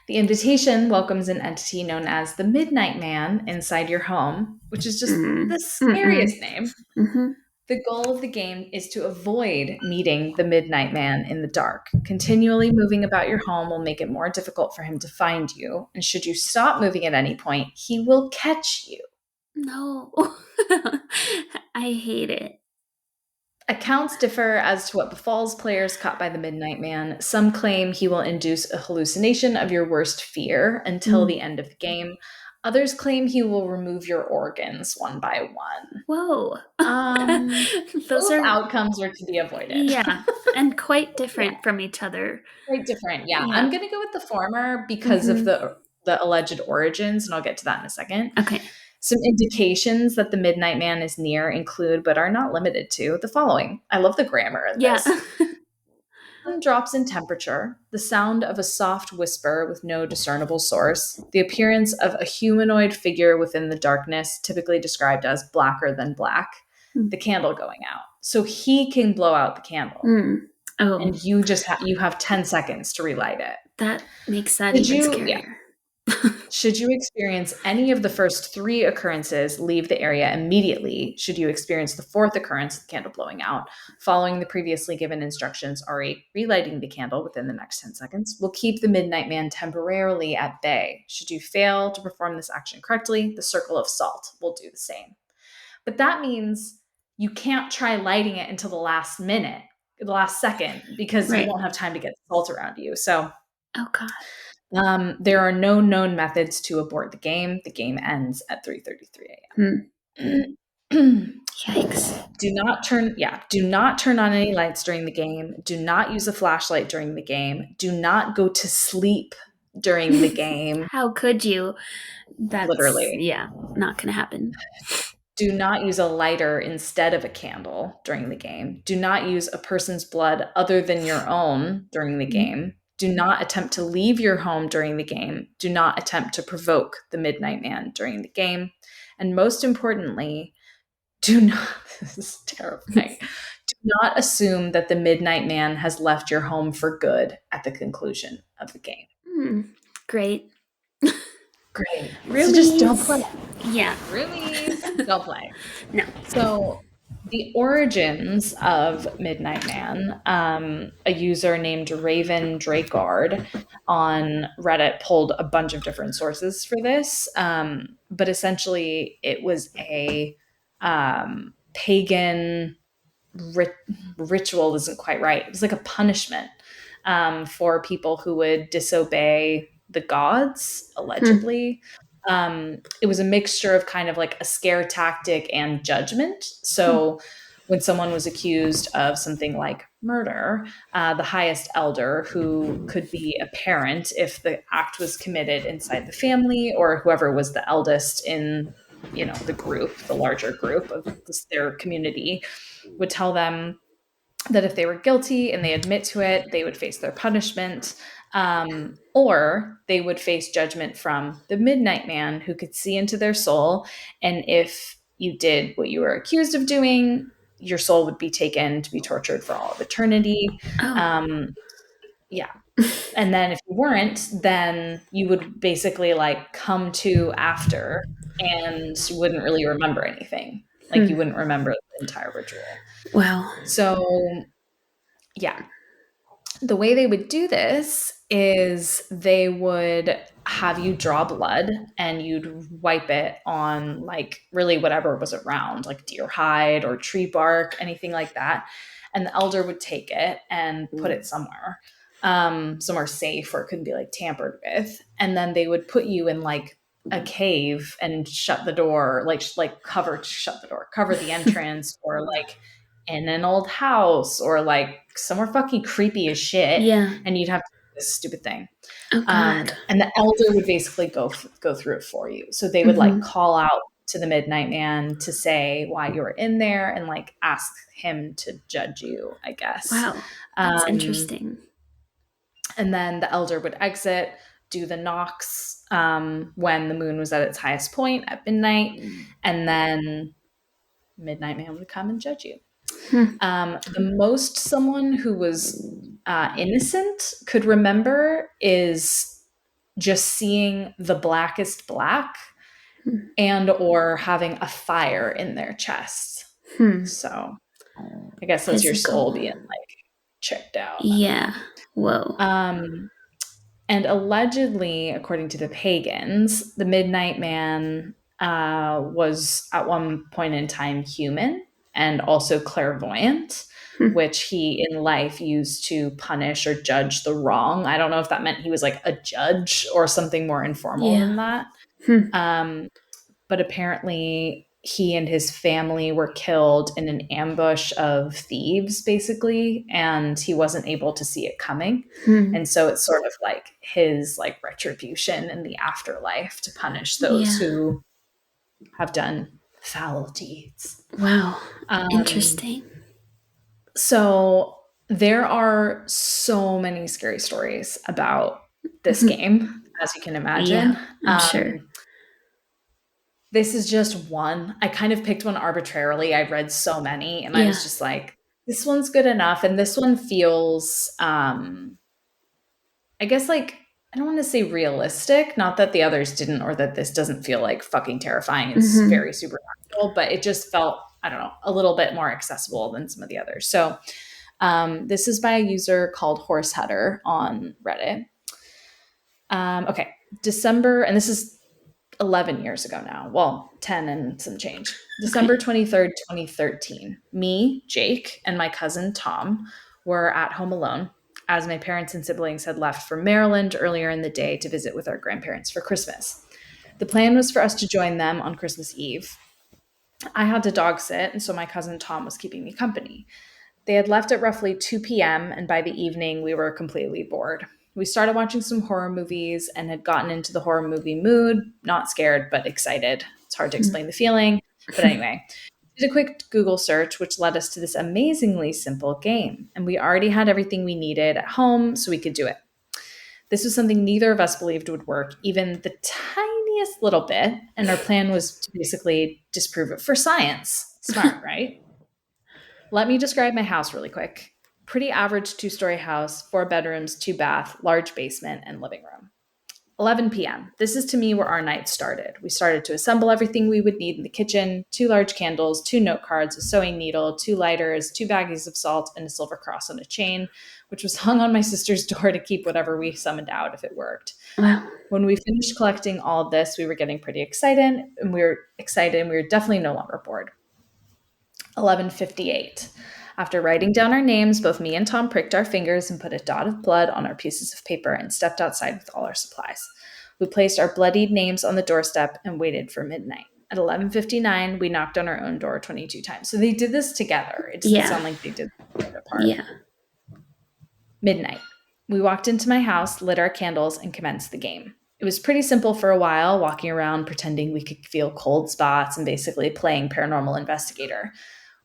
The invitation welcomes an entity known as the Midnight Man inside your home, which is just Mm-hmm. the Mm-hmm. scariest name. Mm-hmm. The goal of the game is to avoid meeting the Midnight Man in the dark. Continually moving about your home will make it more difficult for him to find you, and should you stop moving at any point, he will catch you. No. I hate it. Accounts differ as to what befalls players caught by the Midnight Man. Some claim he will induce a hallucination of your worst fear until Mm. the end of the game. Others claim he will remove your organs one by one. Whoa. Those Both are, outcomes are to be avoided. yeah, and quite Yeah, different from each other. quite different. Yeah, Yeah. I'm gonna go with the former because of Mm-hmm. the alleged origins, and I'll get to that in a second. Okay. Some indications that the Midnight Man is near include, but are not limited to, the following. I love the grammar in Yeah. this. Sudden drops in temperature, the sound of a soft whisper with no discernible source, the appearance of a humanoid figure within the darkness, typically described as blacker than black, the candle going out. So he can blow out the candle, Mm. Oh, and you have 10 seconds to relight it. that makes that Should even you yeah, scarier. should you experience any of the first three occurrences, leave the area immediately. Should you experience the fourth occurrence, the candle blowing out, following the previously given instructions, or relighting the candle within the next 10 seconds, will keep the Midnight Man temporarily at bay. Should you fail to perform this action correctly, the circle of salt will do the same. But that means you can't try lighting it until the last second, because you Right. won't have time to get the salt around you. So Oh God. there are no known methods to abort the game. The game ends at 3:33 Hmm. a.m. Yikes. Do not turn on any lights during the game. Do not use a flashlight during the game. Do not go to sleep during the game. How could you? That's, Literally. yeah, not gonna happen. Do not use a lighter instead of a candle during the game. Do not use a person's blood other than your own during the game. Do not attempt to leave your home during the game. Do not attempt to provoke the Midnight Man during the game. And most importantly, do not, this is terrifying, do not assume that the Midnight Man has left your home for good at the conclusion of the game. Hmm. Great. Great. So just don't play. Roomies. Yeah. Roomies, don't play. No. So, the origins of Midnight Man, a user named Raven Drakard on Reddit pulled a bunch of different sources for this. But essentially, it was a pagan rit- ritual, isn't quite right. It was like a punishment for people who would disobey the gods, Hmm. allegedly. It was a mixture of kind of like a scare tactic and judgment. So when someone was accused of something like murder, the highest elder, who could be a parent if the act was committed inside the family, or whoever was the eldest in the group, the larger group of their community, would tell them that if they were guilty and they admit to it, they would face their punishment, or they would face judgment from the Midnight Man, who could see into their soul. And if you did what you were accused of doing, your soul would be taken to be tortured for all of eternity. Oh. Um, yeah. And then if you weren't, then you would basically like come to after, and you wouldn't really remember anything. Like you Hmm. wouldn't remember the entire ritual. Wow. So, yeah, the way they would do this is they would have you draw blood, and you'd wipe it on like really whatever was around, like deer hide or tree bark, anything like that. And the elder would take it and put it somewhere safe where it couldn't be like tampered with. And then they would put you in like a cave and shut the door, shut the door, cover the entrance, or like in an old house, or like somewhere fucking creepy as shit, Yeah. and you'd have to do this stupid thing. Oh God. And the elder would basically go through it for you. So they would like Mm-hmm. call out to the Midnight Man to say why you were in there and like ask him to judge you, I guess. Wow. That's Um, interesting. and then the elder would exit, do the knocks when the moon was at its highest point at midnight, and then Midnight Man would come and judge you. Hmm. The most someone who was innocent could remember is just seeing the blackest black Hmm. and or having a fire in their chest. Hmm. So I guess that's your soul Physical. being like checked out. I don't Yeah. know. Whoa. And allegedly, according to the pagans, the Midnight Man was at one point in time human and also clairvoyant, Hmm. which he in life used to punish or judge the wrong. I don't know if that meant he was like a judge or something more informal Yeah. than that. Hmm. Um, but apparently he and his family were killed in an ambush of thieves basically, and he wasn't able to see it coming, Hmm. and so it's sort of like his like retribution in the afterlife to punish those Yeah. who have done foul deeds. Wow. um, Interesting. so there are so many scary stories about this Mhm. game, as you can Yeah, imagine. I'm sure. This is just one. I kind of picked one arbitrarily. I read so many and I Yeah. was just like, this one's good enough. And this one feels, I guess, like, I don't want to say realistic. Not that the others didn't or that this doesn't feel like fucking terrifying and Hmm. very supernatural, but it just felt, I don't know, a little bit more accessible than some of the others. So this is by a user called Horseheader on Reddit. Okay, December, and this is 11 years ago now. Well, 10 and some change. Okay. December 23rd, 2013. Me, Jake, and my cousin Tom were at home alone as my parents and siblings had left for Maryland earlier in the day to visit with our grandparents for Christmas. The plan was for us to join them on Christmas Eve. I had to dog sit, and so my cousin Tom was keeping me company. They had left at roughly 2 p.m., and by the evening, we were completely bored. We started watching some horror movies and had gotten into the horror movie mood, not scared, but excited. It's hard to explain the feeling. But anyway, did a quick Google search, which led us to this amazingly simple game. And we already had everything we needed at home, so we could do it. This was something neither of us believed would work, even the tiniest little bit. And our plan was to basically disprove it for science. Smart, right? Let me describe my house really quick. Pretty average two-story house, 4 bedrooms, 2 bath, large basement, and living room. 11 p.m. This is to me where our night started. We started to assemble everything we would need in the kitchen: 2 large candles, 2 note cards, a sewing needle, 2 lighters, 2 baggies of salt, and a silver cross on a chain, which was hung on my sister's door to keep whatever we summoned out if it worked. Wow. When we finished collecting all of this, we were getting pretty excited, and we were definitely no longer bored. 11:58. After writing down our names, both me and Tom pricked our fingers and put a dot of blood on our pieces of paper and stepped outside with all our supplies. We placed our bloodied names on the doorstep and waited for midnight. At 11:59, we knocked on our own door 22 times. So they did this together. It doesn't Yeah. sound like they did it apart. Yeah. Midnight. We walked into my house, lit our candles, and commenced the game. It was pretty simple for a while, walking around pretending we could feel cold spots and basically playing paranormal investigator.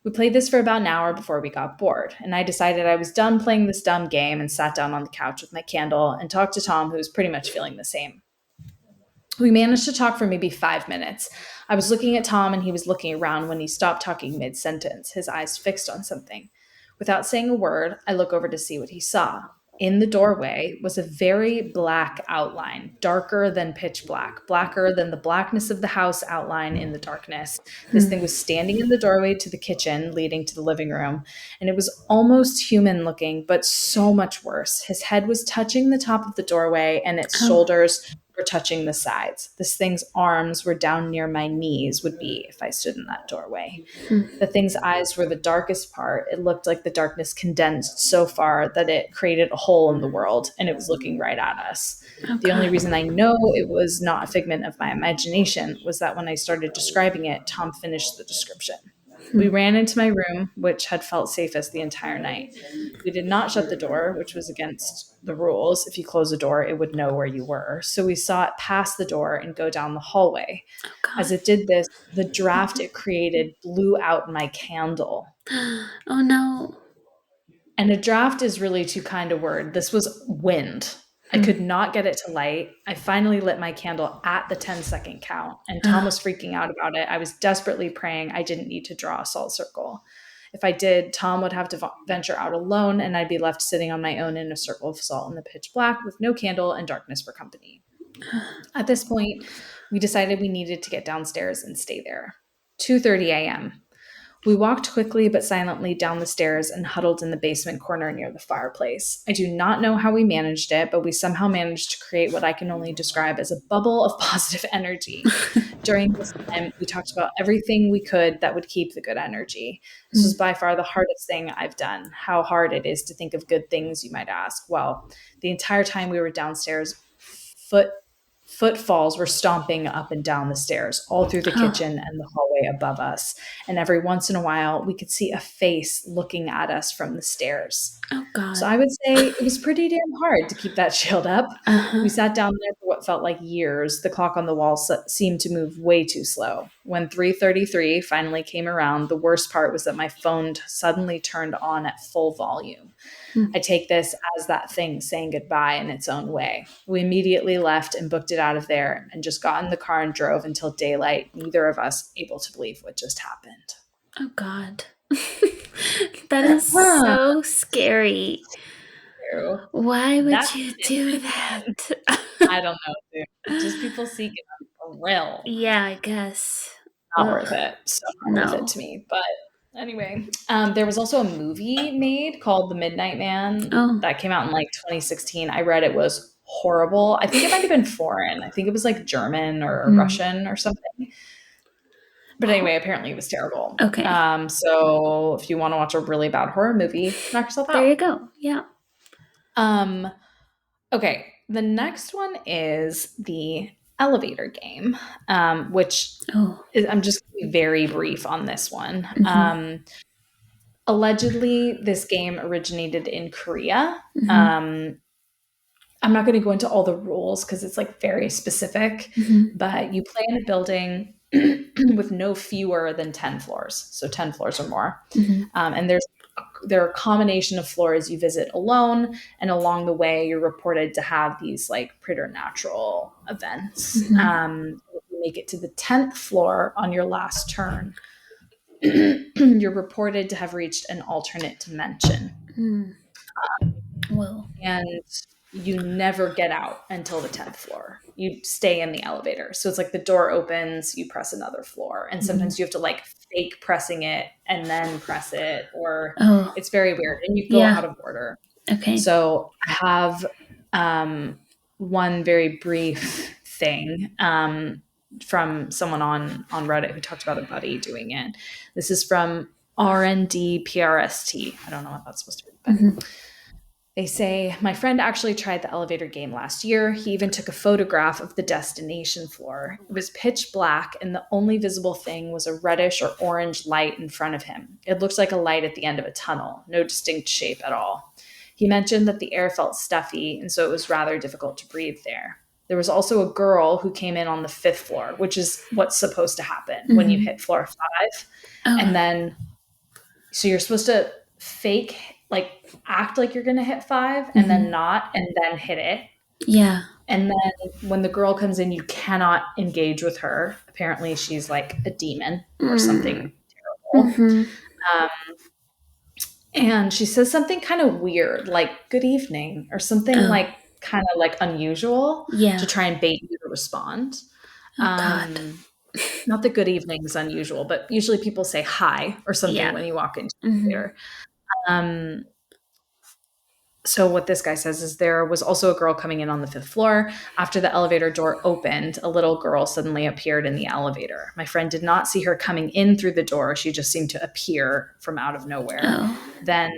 We played this for about an hour before we got bored, and I decided I was done playing this dumb game and sat down on the couch with my candle and talked to Tom, who was pretty much feeling the same. We managed to talk for maybe 5 minutes. I was looking at Tom and he was looking around when he stopped talking mid sentence, his eyes fixed on something. Without saying a word, I look over to see what he saw. In the doorway was a very black outline, darker than pitch black, blacker than the blackness of the house outline in the darkness. This thing Hmm. was standing in the doorway to the kitchen leading to the living room, and it was almost human looking, but so much worse. His head was touching the top of the doorway, and its Oh. shoulders were touching the sides. This thing's arms were down near my knees, would be if I stood in that doorway. Hmm. The thing's eyes were the darkest part. It looked like the darkness condensed so far that it created a hole in the world, and it was looking right at us. Oh The only God. reason I know it was not a figment of my imagination was that when I started describing it, Tom finished the description. We Hmm. ran into my room, which had felt safest the entire night. We did not shut the door, which was against the rules. If you close a door, it would know where you were. So we saw it pass the door and go down the hallway. Oh God. As God. it did this, the draft it created blew out my candle. Oh no. And a draft is really too kind a word. This was wind. I Hmm. could not get it to light. I finally lit my candle at the 10-second count, and Tom Ugh. was freaking out about it. I was desperately praying I didn't need to draw a salt circle. If I did, Tom would have to venture out alone, and I'd be left sitting on my own in a circle of salt in the pitch black with no candle and darkness for company. At this point, we decided we needed to get downstairs and stay there. 2:30 a.m. We walked quickly but silently down the stairs and huddled in the basement corner near the fireplace. I do not know how we managed it, but we somehow managed to create what I can only describe as a bubble of positive energy. During this time, we talked about everything we could that would keep the good energy. This Hmm. was by far the hardest thing I've done. How hard it is to think of good things, you might ask. Well, the entire time we were downstairs, foot footfalls were stomping up and down the stairs, all through the Oh. kitchen and the hallway above us. And every once in a while, we could see a face looking at us from the stairs. Oh So God. I would say it was pretty damn hard to keep that shield up. Uh-huh. We sat down there for what felt like years. The clock on the wall seemed to move way too slow. When 3:33 finally came around, the worst part was that my phone suddenly turned on at full volume. Hmm. I take this as that thing saying goodbye in its own way. We immediately left and booked it out of there and just got in the car and drove until daylight, neither of us able to believe what just happened. Oh God. That is Huh. so scary. So Why would that's you it. do that? I don't know, dude. Just people seeking a thrill. Yeah, I guess. Not Ugh. worth it. So not worth it No. to me. But anyway, there was also a movie made called The Midnight Man Oh. that came out in like 2016. I read it was horrible. I think it might have been foreign. I think it was like German or Hmm. Russian or something. But anyway, apparently it was terrible. Okay. So if you want to watch a really bad horror movie, knock yourself There out. you go. Yeah. Um, okay, the next one is the elevator game, which Oh. I'm just gonna be very brief on this one. Mhm. Allegedly, this game originated in Korea. Mhm. Um, I'm not going to go into all the rules because it's like very specific, Mhm. but you play in a building with no fewer than 10 floors, so 10 floors or more. Mhm. And there are a combination of floors you visit alone, and along the way, you're reported to have these like preternatural events. Mhm. If you make it to the 10th floor on your last turn, you're reported to have reached an alternate dimension. Mm. Whoa. And you never get out until the 10th floor. You stay in the elevator. So it's like the door opens, you press another floor. And Mhm. sometimes you have to like fake pressing it and then press it, or Oh. it's very weird. And you go Yeah. out of order. Okay. So I have one very brief thing from someone on Reddit who talked about a buddy doing it. This is from RNDPRST. I don't know what that's supposed to be, but Mhm. they say, my friend actually tried the elevator game last year. He even took a photograph of the destination floor. It was pitch black, and the only visible thing was a reddish or orange light in front of him. It looked like a light at the end of a tunnel, no distinct shape at all. He mentioned that the air felt stuffy, and so it was rather difficult to breathe there. There was also a girl who came in on the fifth floor, which is what's supposed to happen when you Mhm. hit floor five. And Oh. then so you're supposed to fake, like act like you're going to hit five and then Mhm. not, and then hit it. Yeah. And then when the girl comes in, you cannot engage with her. Apparently, she's like a demon or Mm. something terrible. Mhm. Um, and she says something kind of weird, like good evening, or something Oh. like kind of like unusual to Yeah. try and bait you to respond. Oh God. Um, Not that good evening is unusual, but usually people say hi or something Yeah. when you walk into the Mhm. theater. Um, so what this guy says is there was also a girl coming in on the fifth floor. After the elevator door opened, a little girl suddenly appeared in the elevator. My friend did not see her coming in through the door. She just seemed to appear from out of nowhere. Oh. Then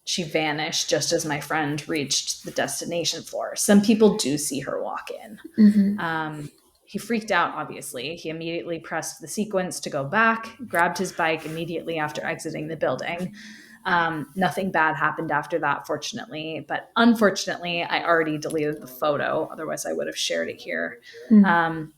she vanished just as my friend reached the destination floor. Some people do see her walk in. Mhm. He freaked out, obviously. He immediately pressed the sequence to go back, grabbed his bike immediately after exiting the building. Nothing bad happened after that, fortunately. But unfortunately, I already deleted the photo. Otherwise, I would have shared it here. Mm. Um,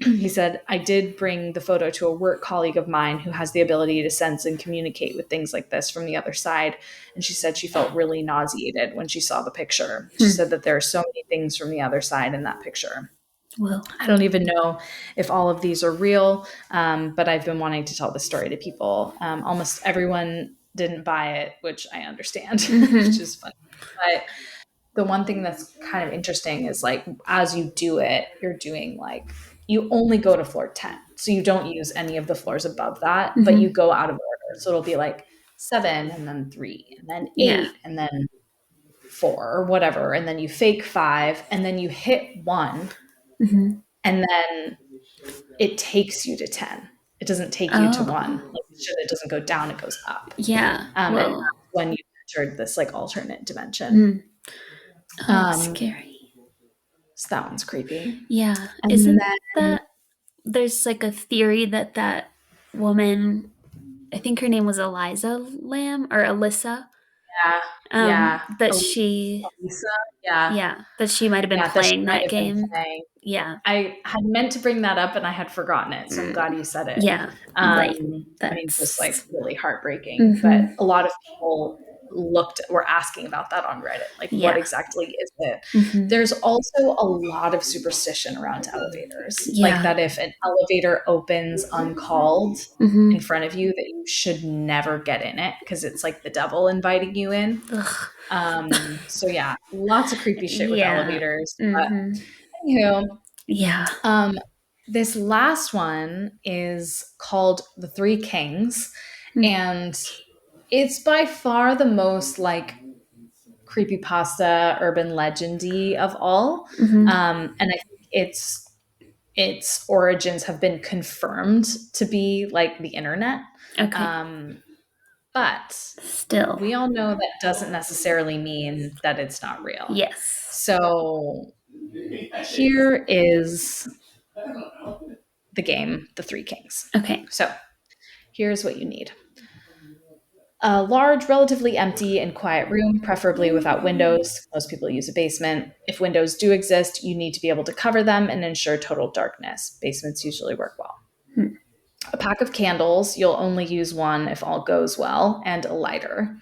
He said, I did bring the photo to a work colleague of mine who has the ability to sense and communicate with things like this from the other side. And she said she felt really nauseated when she saw the picture. She Hmm. said that there are so many things from the other side in that picture. Well. I don't even know if all of these are real, but I've been wanting to tell this story to people. Almost everyone didn't buy it, which I understand, which Mm-hmm. is funny. But the one thing that's kind of interesting is like as you do it, you're doing like you only go to floor 10. So you don't use any of the floors above that, but you Mm-hmm. go out of order. So it'll be like 7 and then 3 and then Yeah. 8 and then 4 or whatever. And then you fake 5 and then you hit 1 Mm-hmm. and then it takes you to 10. It doesn't take you to 1. Oh. Like it doesn't go down, it goes up. Yeah. And that's Whoa. when you entered this like alternate dimension. Mm. Oh, Um, scary. so that one's creepy. Yeah. And Isn't then, that there's like a theory that that woman, I think her name was Eliza Lamb or Alyssa, yeah, yeah. that she, Elisa, yeah, yeah, that she might have been yeah, that she playing might that have been game. playing. Yeah. I had meant to bring that up and I had forgotten it, so I'm Mm. glad you said it. Yeah. Right. I mean, just like That's. really heartbreaking. But Mm-hmm. a lot of people were asking about that on Reddit. Like, what Yeah. exactly is it? Mm-hmm. There's also a lot of superstition around elevators, like Yeah. that if an elevator opens uncalled in Mm-hmm. front of you, that you should never get in it because it's like the devil inviting you in. Ugh. So yeah, lots of creepy shit with Yeah. elevators. But Mm-hmm. anywho, Yeah. um, this last one is called The Three Kings, Mm. and it's by far the most like creepypasta urban legendy of all. Mm-hmm. And I think its origins have been confirmed to be like the internet. Okay. Um, but Still. we all know that doesn't necessarily mean that it's not real. Yes. So here is the game, The Three Kings. Okay. So here's what you need: a large, relatively empty and quiet room, preferably without windows. Most people use a basement. If windows do exist, you need to be able to cover them and ensure total darkness. Basements usually work well. Hmm. A pack of candles, you'll only use one if all goes well, and a lighter.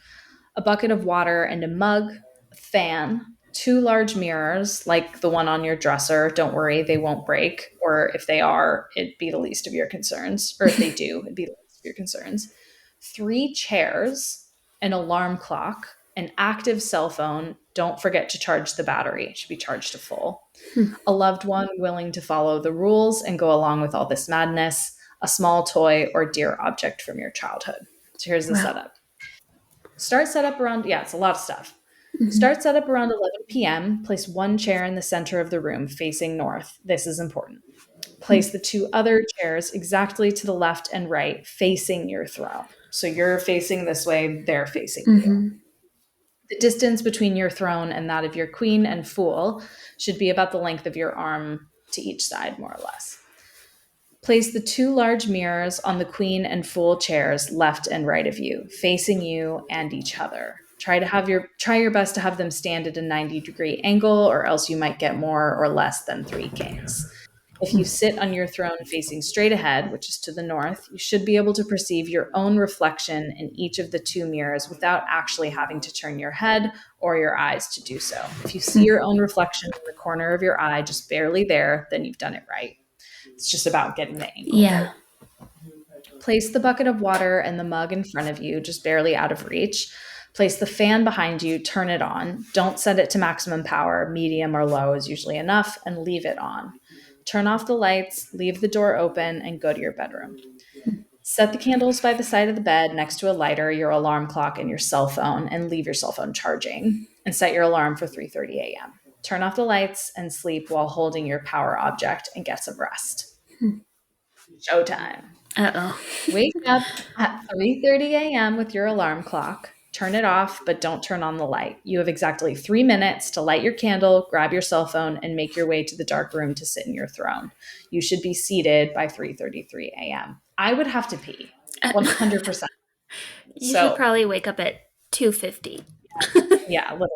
A bucket of water and a mug, a fan, two large mirrors, like the one on your dresser. Don't worry, they won't break. Or if they are, it'd be the least of your concerns. Or if they do, it'd be the least of your concerns. Three chairs, an alarm clock, an active cell phone. Don't forget to charge the battery, it should be charged to full. Hmm. A loved one willing to follow the rules and go along with all this madness, a small toy or dear object from your childhood. So here's the Wow. setup. Start setup around, yeah, it's a lot of stuff. Mm-hmm. Start setup around 11 p.m. Place one chair in the center of the room facing north. This is important. Hmm. Place the two other chairs exactly to the left and right facing your throne. So you're facing this way, they're facing you. Mm-hmm. The distance between your throne and that of your queen and fool should be about the length of your arm to each side, more or less. Place the two large mirrors on the queen and fool chairs left and right of you, facing you and each other. Try your best to have them stand at a 90-degree angle, or else you might get more or less than three kings. If you sit on your throne facing straight ahead, which is to the north, you should be able to perceive your own reflection in each of the two mirrors without actually having to turn your head or your eyes to do so. If you see your own reflection in the corner of your eye, just barely there, then you've done it right. It's just about getting the angle right. Yeah. Place the bucket of water and the mug in front of you, just barely out of reach. Place the fan behind you, turn it on. Don't set it to maximum power, medium or low is usually enough, and leave it on. Turn off the lights, leave the door open, and go to your bedroom. Set the candles by the side of the bed next to a lighter, your alarm clock, and your cell phone, and leave your cell phone charging. And set your alarm for 3:30 a.m. Turn off the lights and sleep while holding your power object and get some rest. Showtime. Uh-oh. Wake up at 3:30 a.m. with your alarm clock. Turn it off, but don't turn on the light. You have exactly 3 minutes to light your candle, grab your cell phone, and make your way to the dark room to sit in your throne. You should be seated by 3:33 a.m. I would have to pee, 100%. You should So, probably wake up at 2:50. yeah, literally.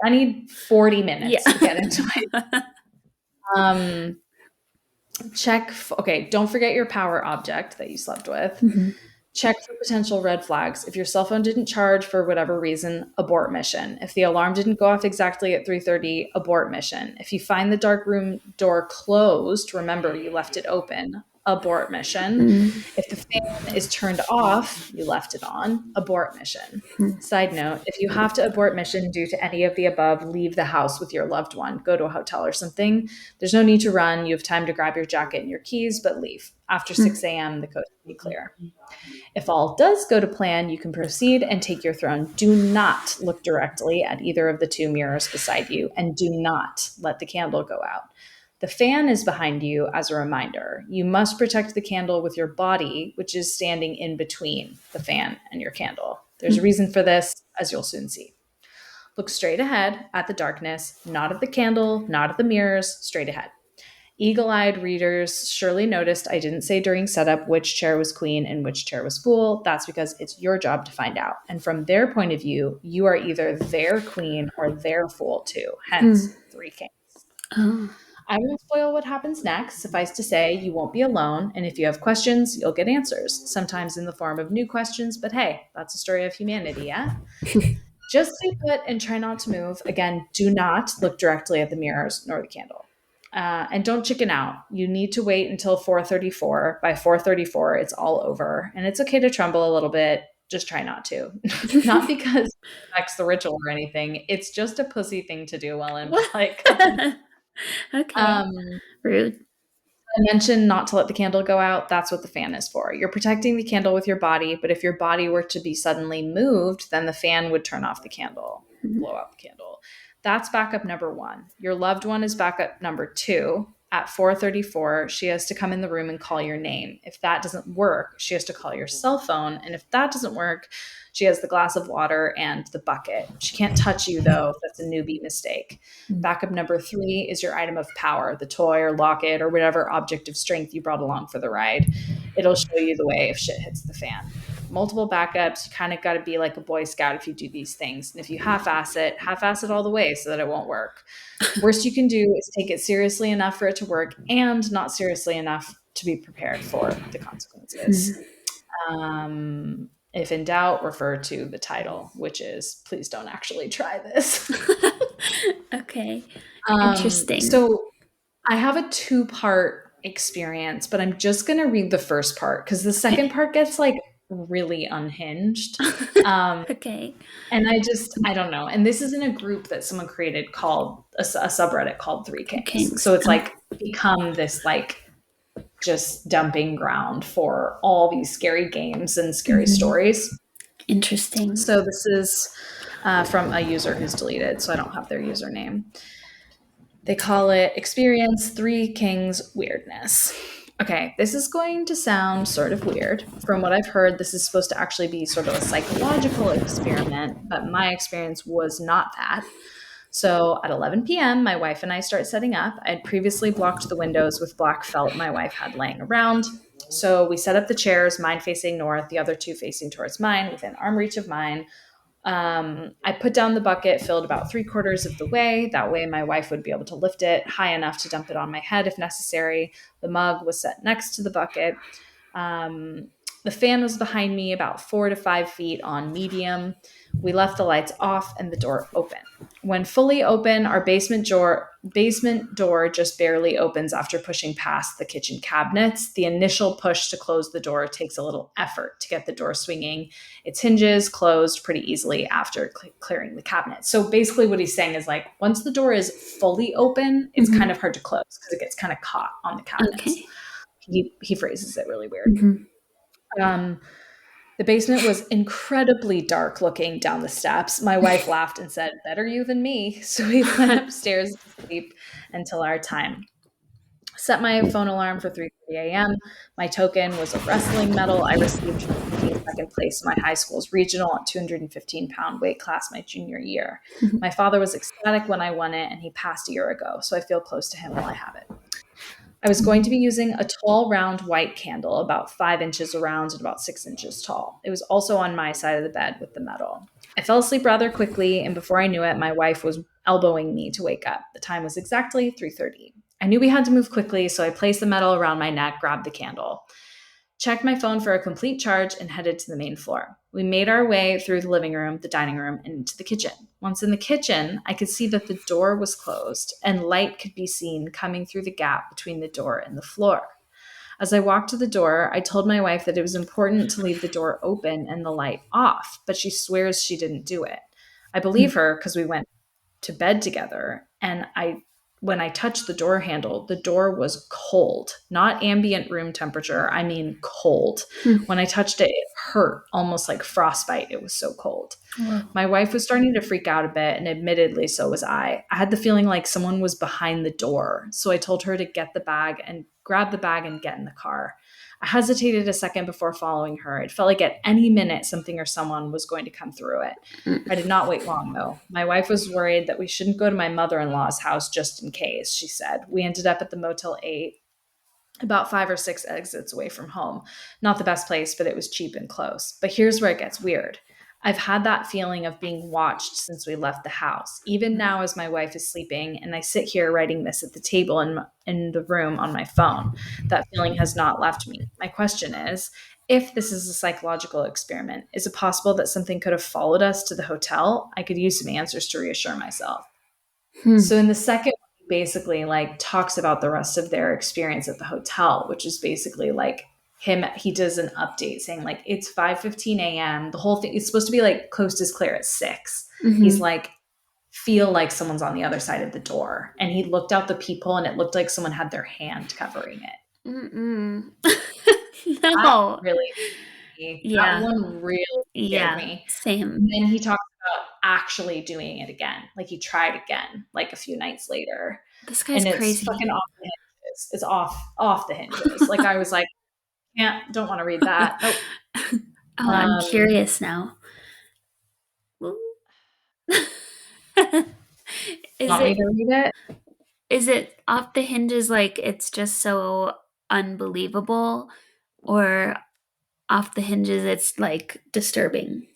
I need 40 Yeah. minutes to get into it. Um, Okay, don't forget your power object that you slept with. Mhm. Check for potential red flags. If your cell phone didn't charge for whatever reason, abort mission. If the alarm didn't go off exactly at 3:30, abort mission. If you find the dark room door closed, remember you left it open, abort mission. Mhm. If the fan is turned off, you left it on, abort mission. Side note, if you have to abort mission due to any of the above, leave the house with your loved one. Go to a hotel or something. There's no need to run. You have time to grab your jacket and your keys, but leave. After Mhm. 6 a.m., the coast will be clear. If all does go to plan, you can proceed and take your throne. Do not look directly at either of the two mirrors beside you, and do not let the candle go out. The fan is behind you as a reminder. You must protect the candle with your body, which is standing in between the fan and your candle. There's a reason for this, as you'll soon see. Look straight ahead at the darkness, not at the candle, not at the mirrors, straight ahead. Eagle eyed readers surely noticed I didn't say during setup which chair was queen and which chair was fool. That's because it's your job to find out. And from their point of view, you are either their queen or their fool too, Mhm. hence three kings. Oh. I won't spoil what happens next. Suffice to say, you won't be alone. And if you have questions, you'll get answers, sometimes in the form of new questions. But hey, that's a story of humanity, yeah? Just stay put and try not to move. Again, do not look directly at the mirrors nor the candle. And don't chicken out. You need to wait until 4:34. By 4:34, it's all over, and it's okay to tremble a little bit. Just try not to. Not because it affects the ritual or anything. It's just a pussy thing to do while in What? polite company. Okay. Um, Rude. I mentioned not to let the candle go out. That's what the fan is for. You're protecting the candle with your body, but if your body were to be suddenly moved, then the fan would turn off the candle, Mhm. blow out the candle. That's backup number one. Your loved one is backup number two. At 4:34, she has to come in the room and call your name. If that doesn't work, she has to call your cell phone. And if that doesn't work, she has the glass of water and the bucket. She can't touch you, though. That's a newbie mistake. Backup number three is your item of power, the toy or locket or whatever object of strength you brought along for the ride. It'll show you the way if shit hits the fan. Multiple backups. You kind of got to be like a Boy Scout if you do these things. And if you half ass it all the way so that it won't work. Worst you can do is take it seriously enough for it to work and not seriously enough to be prepared for the consequences. If in doubt, refer to the title, which is Please Don't Actually Try This. Okay. Interesting. So I have a two-part experience, but I'm just going to read the first part because the second Okay. part gets like really unhinged. Um, Okay. and I don't know. And this is in a group that someone created called a subreddit called Three Three Kings. Kings. So it's Oh. like become this like just dumping ground for all these scary games and scary Mhm. stories. Interesting. So this is from a user who's deleted, so I don't have their username. They call it Experience Three Kings Weirdness. Okay, this is going to sound sort of weird. From what I've heard, this is supposed to actually be sort of a psychological experiment, but my experience was not that. So at 11 p.m., my wife and I start setting up. I had previously blocked the windows with black felt my wife had laying around. So we set up the chairs, mine facing north, the other two facing towards mine, within arm reach of mine. I put down the bucket, filled about 3/4 of the way. That way, my wife would be able to lift it high enough to dump it on my head if necessary. The mug was set next to the bucket. Um, the fan was behind me about 4 to 5 feet on medium. We left the lights off and the door open. When fully open, our basement door just barely opens after pushing past the kitchen cabinets. The initial push to close the door takes a little effort to get the door swinging. Its hinges closed pretty easily after clearing the cabinet. So basically, what he's saying is like once the door is fully open, it's kind Mhm. of hard to close because it gets kind of caught on the cabinets. Okay. He phrases it really weird. Mhm. Um, the basement was incredibly dark looking down the steps. My wife laughed and said, "Better you than me." So we went upstairs to sleep until our time. Set my phone alarm for 3:30 a.m. My token was a wrestling medal I received for taking second place in my high school's regional at 215-pound weight class my junior year. Mhm. My father was ecstatic when I won it, and he passed a year ago, so I feel close to him while I have it. I was going to be using a tall, round white candle, about 5 inches around and about 6 inches tall. It was also on my side of the bed with the medal. I fell asleep rather quickly, and before I knew it, my wife was elbowing me to wake up. The time was exactly 3:30. I knew we had to move quickly, so I placed the medal around my neck, grabbed the candle, checked my phone for a complete charge, and headed to the main floor. We made our way through the living room, the dining room, and into the kitchen. Once in the kitchen, I could see that the door was closed and light could be seen coming through the gap between the door and the floor. As I walked to the door, I told my wife that it was important to leave the door open and the light off, but she swears she didn't do it. I believe her because we went to bed together, and I when I touched the door handle, the door was cold, not ambient room temperature. I mean cold. Hmm. When I touched it, it hurt almost like frostbite. It was so cold. Whoa. My wife was starting to freak out a bit, and admittedly, so was I. I had the feeling like someone was behind the door, so I told her to get the bag and grab the bag and get in the car. I hesitated a second before following her. It felt like at any minute something or someone was going to come through it. I did not wait long, though. My wife was worried that we shouldn't go to my mother in law's house just in case, she said. We ended up at the Motel 8, about 5 or 6 exits away from home. Not the best place, but it was cheap and close. But here's where it gets weird. I've had that feeling of being watched since we left the house. Even now, as my wife is sleeping, and I sit here writing this at the table in the room on my phone, that feeling has not left me. My question is, if this is a psychological experiment, is it possible that something could have followed us to the hotel? I could use some answers to reassure myself. Hmm. So in the second one, he basically like talks about the rest of their experience at the hotel, which is basically like he does an update saying like it's 5:15 a.m. The whole thing is supposed to be like coast is clear at 6. He's Mm-hmm. like feel like someone's on the other side of the door, and he looked out the people and it looked like someone had their hand covering it. Mm-mm. That No. really that Yeah. one really scared Yeah. me. Same. And then he talks about actually doing it again. Like he tried again, like a few nights later. This guy's And it's crazy. fucking off the hinges. It's off the hinges. Like I was like, can't don't want to read that. Nope. Oh, I'm Um, curious now. Is want me it to read it? is it off the hinges like it's just so unbelievable, or off the hinges it's like disturbing?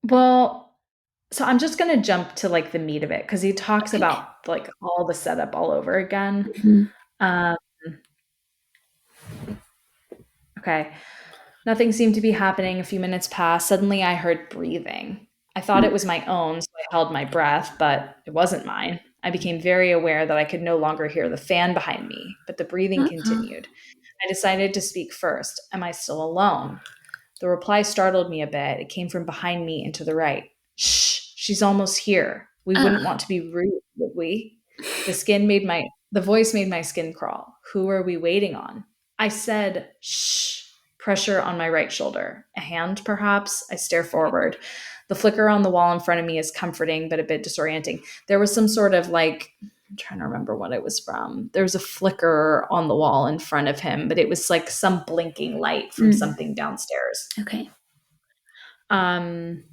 Well, so I'm just gonna jump to like the meat of it because he talks Okay. about like all the setup all over again. Mhm. Um, okay. Nothing seemed to be happening. A few minutes passed. Suddenly, I heard breathing. I thought it was my own, so I held my breath, but it wasn't mine. I became very aware that I could no longer hear the fan behind me, but the breathing Uh-uh. continued. I decided to speak first. Am I still alone? The reply startled me a bit. It came from behind me and to the right. Shh, she's almost here. We wouldn't Uh. want to be rude, would we? The voice made my skin crawl. Who are we waiting on? I said, shh, pressure on my right shoulder. A hand, perhaps? I stare forward. The flicker on the wall in front of me is comforting, but a bit disorienting. There was some sort of like, I'm trying to remember what it was from. There was a flicker on the wall in front of him, but it was like some blinking light from Mm. something downstairs. Okay. Um,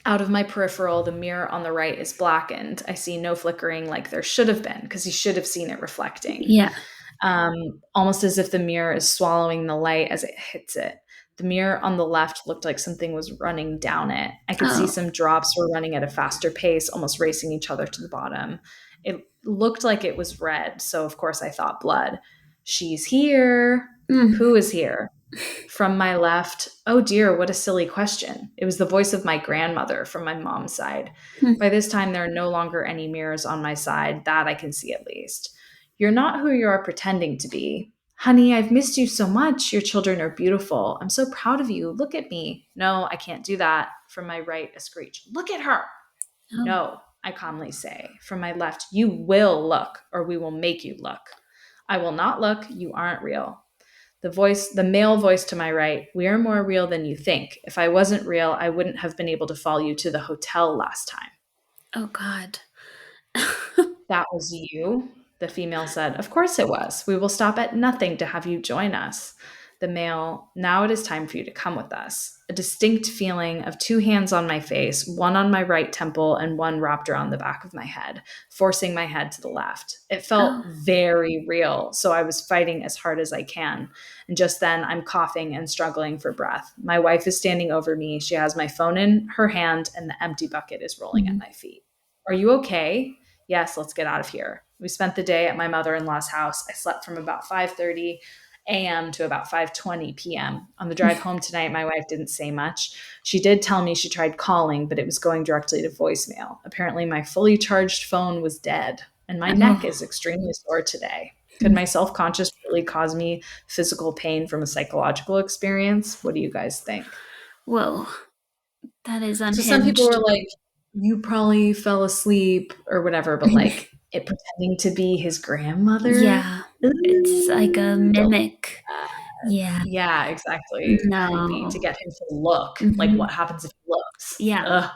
Out of my peripheral, the mirror on the right is blackened. I see no flickering like there should have been because he should have seen it reflecting. Yeah. Almost as if the mirror is swallowing the light as it hits it. The mirror on the left looked like something was running down it. I could see Oh. some drops were running at a faster pace, almost racing each other to the bottom. It looked like it was red, so of course I thought blood. She's here. Mm. Who is here? From my left, oh dear, what a silly question. It was the voice of my grandmother from my mom's side. Hmm. By this time, there are no longer any mirrors on my side. That I can see at least. You're not who you are pretending to be. Honey, I've missed you so much. Your children are beautiful. I'm so proud of you. Look at me. No, I can't do that. From my right, a screech. Look at her. Oh. No, I calmly say. From my left, you will look, or we will make you look. I will not look. You aren't real. The male voice to my right, we are more real than you think. If I wasn't real, I wouldn't have been able to follow you to the hotel last time. Oh God. That was you? The female said. Of course it was. We will stop at nothing to have you join us. The male, now it is time for you to come with us. A distinct feeling of two hands on my face, one on my right temple and one wrapped around the back of my head, forcing my head to the left. It felt Oh. very real, so I was fighting as hard as I can. And just then, I'm coughing and struggling for breath. My wife is standing over me. She has my phone in her hand, and the empty bucket is rolling at Mhm. my feet. Are you okay? Yes, let's get out of here. We spent the day at my mother-in-law's house. I slept from about 5:30 a.m. to about 5:20 p.m. On the drive home tonight, my wife didn't say much. She did tell me she tried calling, but it was going directly to voicemail. Apparently, my fully charged phone was dead, and my neck Oh. is extremely sore today. Could my self-conscious really cause me physical pain from a psychological experience? What do you guys think? Whoa. That is So some people were unhinged. like, you probably fell asleep or whatever, but like it pretending to be his grandmother. Yeah. It's like a Ooh, don't. mimic. Yeah. Yeah, exactly. Creepy to No. get him to look. Like, Mhm. what happens if he looks? Yeah. Ugh.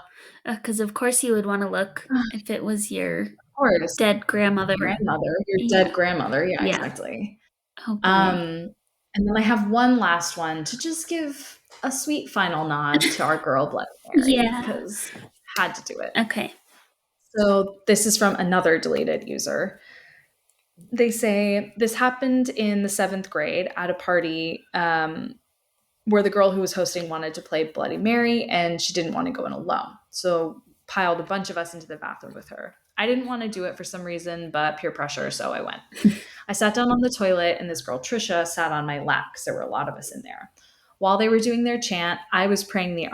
Because of course you would wanna look if it was your Of course, dead grandmother. grandmother, your dead Yeah. grandmother. Yeah, Yeah. exactly. Oh, boy. Um, and then I have one last one to just give a sweet final nod to our girl Bloody Mary Yeah. because had to do it. Okay. So this is from another deleted user. They say this happened in the seventh grade at a party where the girl who was hosting wanted to play Bloody Mary and she didn't want to go in alone. So piled a bunch of us into the bathroom with her. I didn't want to do it for some reason, but peer pressure, so I went. I sat down on the toilet and this girl Trisha sat on my lap because there were a lot of us in there. While they were doing their chant, I was praying the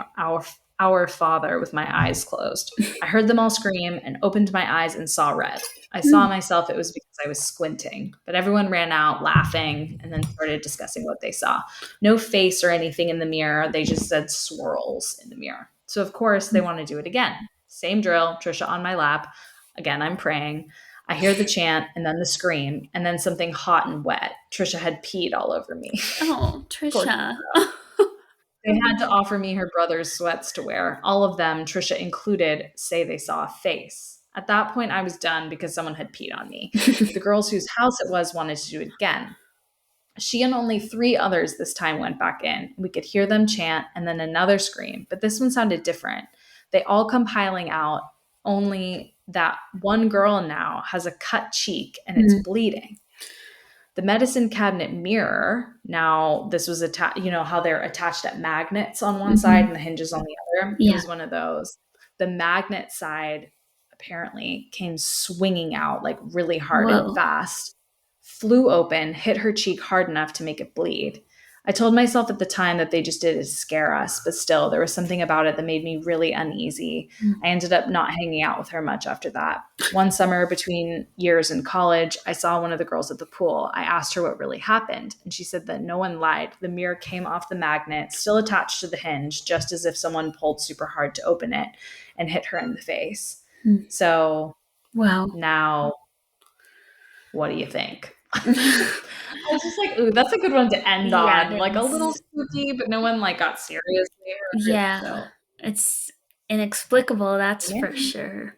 Our Father with my eyes closed. I heard them all scream and opened my eyes and saw red. I saw Mm. myself, it was because I was squinting, but everyone ran out laughing and then started discussing what they saw. No face or anything in the mirror. They just said swirls in the mirror. So, of course, they want to do it again. Same drill, Trisha on my lap. Again, I'm praying. I hear the chant and then the scream and then something hot and wet. Trisha had peed all over me. Oh, Poor. Trisha. They had to offer me her brother's sweats to wear. All of them, Trisha included, say they saw a face. At that point, I was done because someone had peed on me. The girls whose house it was wanted to do it again. She and only three others this time went back in. We could hear them chant and then another scream, but this one sounded different. They all come piling out, only that one girl now has a cut cheek and it's Mm. bleeding. The medicine cabinet mirror, now this was attached, you know how they're attached at magnets on one side Mhm. and the hinges on the other? It Yeah. was one of those. The magnet side apparently came swinging out like really hard and Whoa. fast, flew open, hit her cheek hard enough to make it bleed. I told myself at the time that they just did it to scare us, but still, there was something about it that made me really uneasy. Mm. I ended up not hanging out with her much after that. One summer between years in college, I saw one of the girls at the pool. I asked her what really happened, and she said that no one lied. The mirror came off the magnet, still attached to the hinge, just as if someone pulled super hard to open it and hit her in the face. Mm. So Wow. now, what do you think? I was just like, ooh, that's a good one to end Yeah, on. it Like a little is. spooky, but no one like got seriously hurt. Yeah. So It's inexplicable, that's yeah. for sure.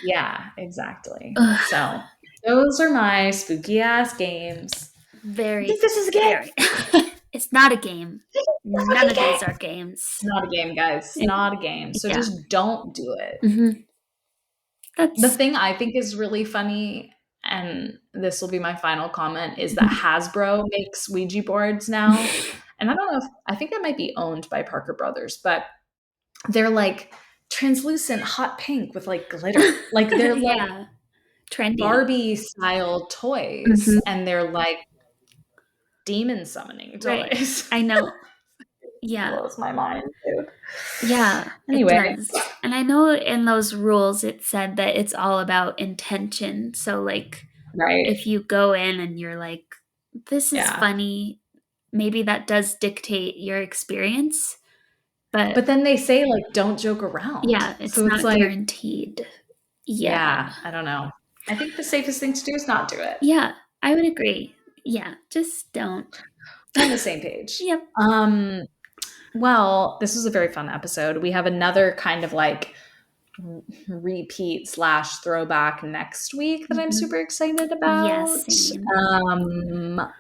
Yeah, exactly. Ugh. So those are my spooky ass games. You think Very, this is a game? very. It's not a game. It's a None fucking of these game. are games. It's not a game, guys. It's It, not a game. So yeah. just don't do it. Mhm. The That's thing I think is really funny, and this will be my final comment, is that Hasbro makes Ouija boards now. And I don't know if I think that might be owned by Parker Brothers, but they're like translucent hot pink with like glitter. Like they're like yeah, trendy. Barbie style toys Mhm. and they're like demon summoning Right. toys. I know. It Yeah. blows my mind, dude. Yeah, it Anyway, does. And I know in those rules it said that it's all about intention. So, like, right. if you go in and you're like, this is Yeah. funny, maybe that does dictate your experience. But But then they say like don't joke around. yeah, it's So it's not like, guaranteed. Yeah. yeah, I don't know. I think the safest thing to do is not do it. Yeah, I would agree. Yeah, just don't. We're on the same page. Yep. Well, this was a very fun episode. We have another kind of like repeat slash throwback next week that I'm Mhm. super excited Yeah, about. same. Um,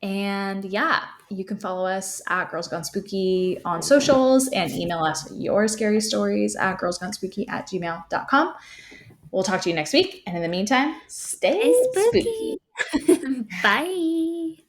and yeah, you can follow us at Girls Gone Spooky on socials and email us your scary stories at girlsgonespooky@gmail.com. We'll talk to you next week. And in the meantime, stay Stay spooky. spooky. Bye.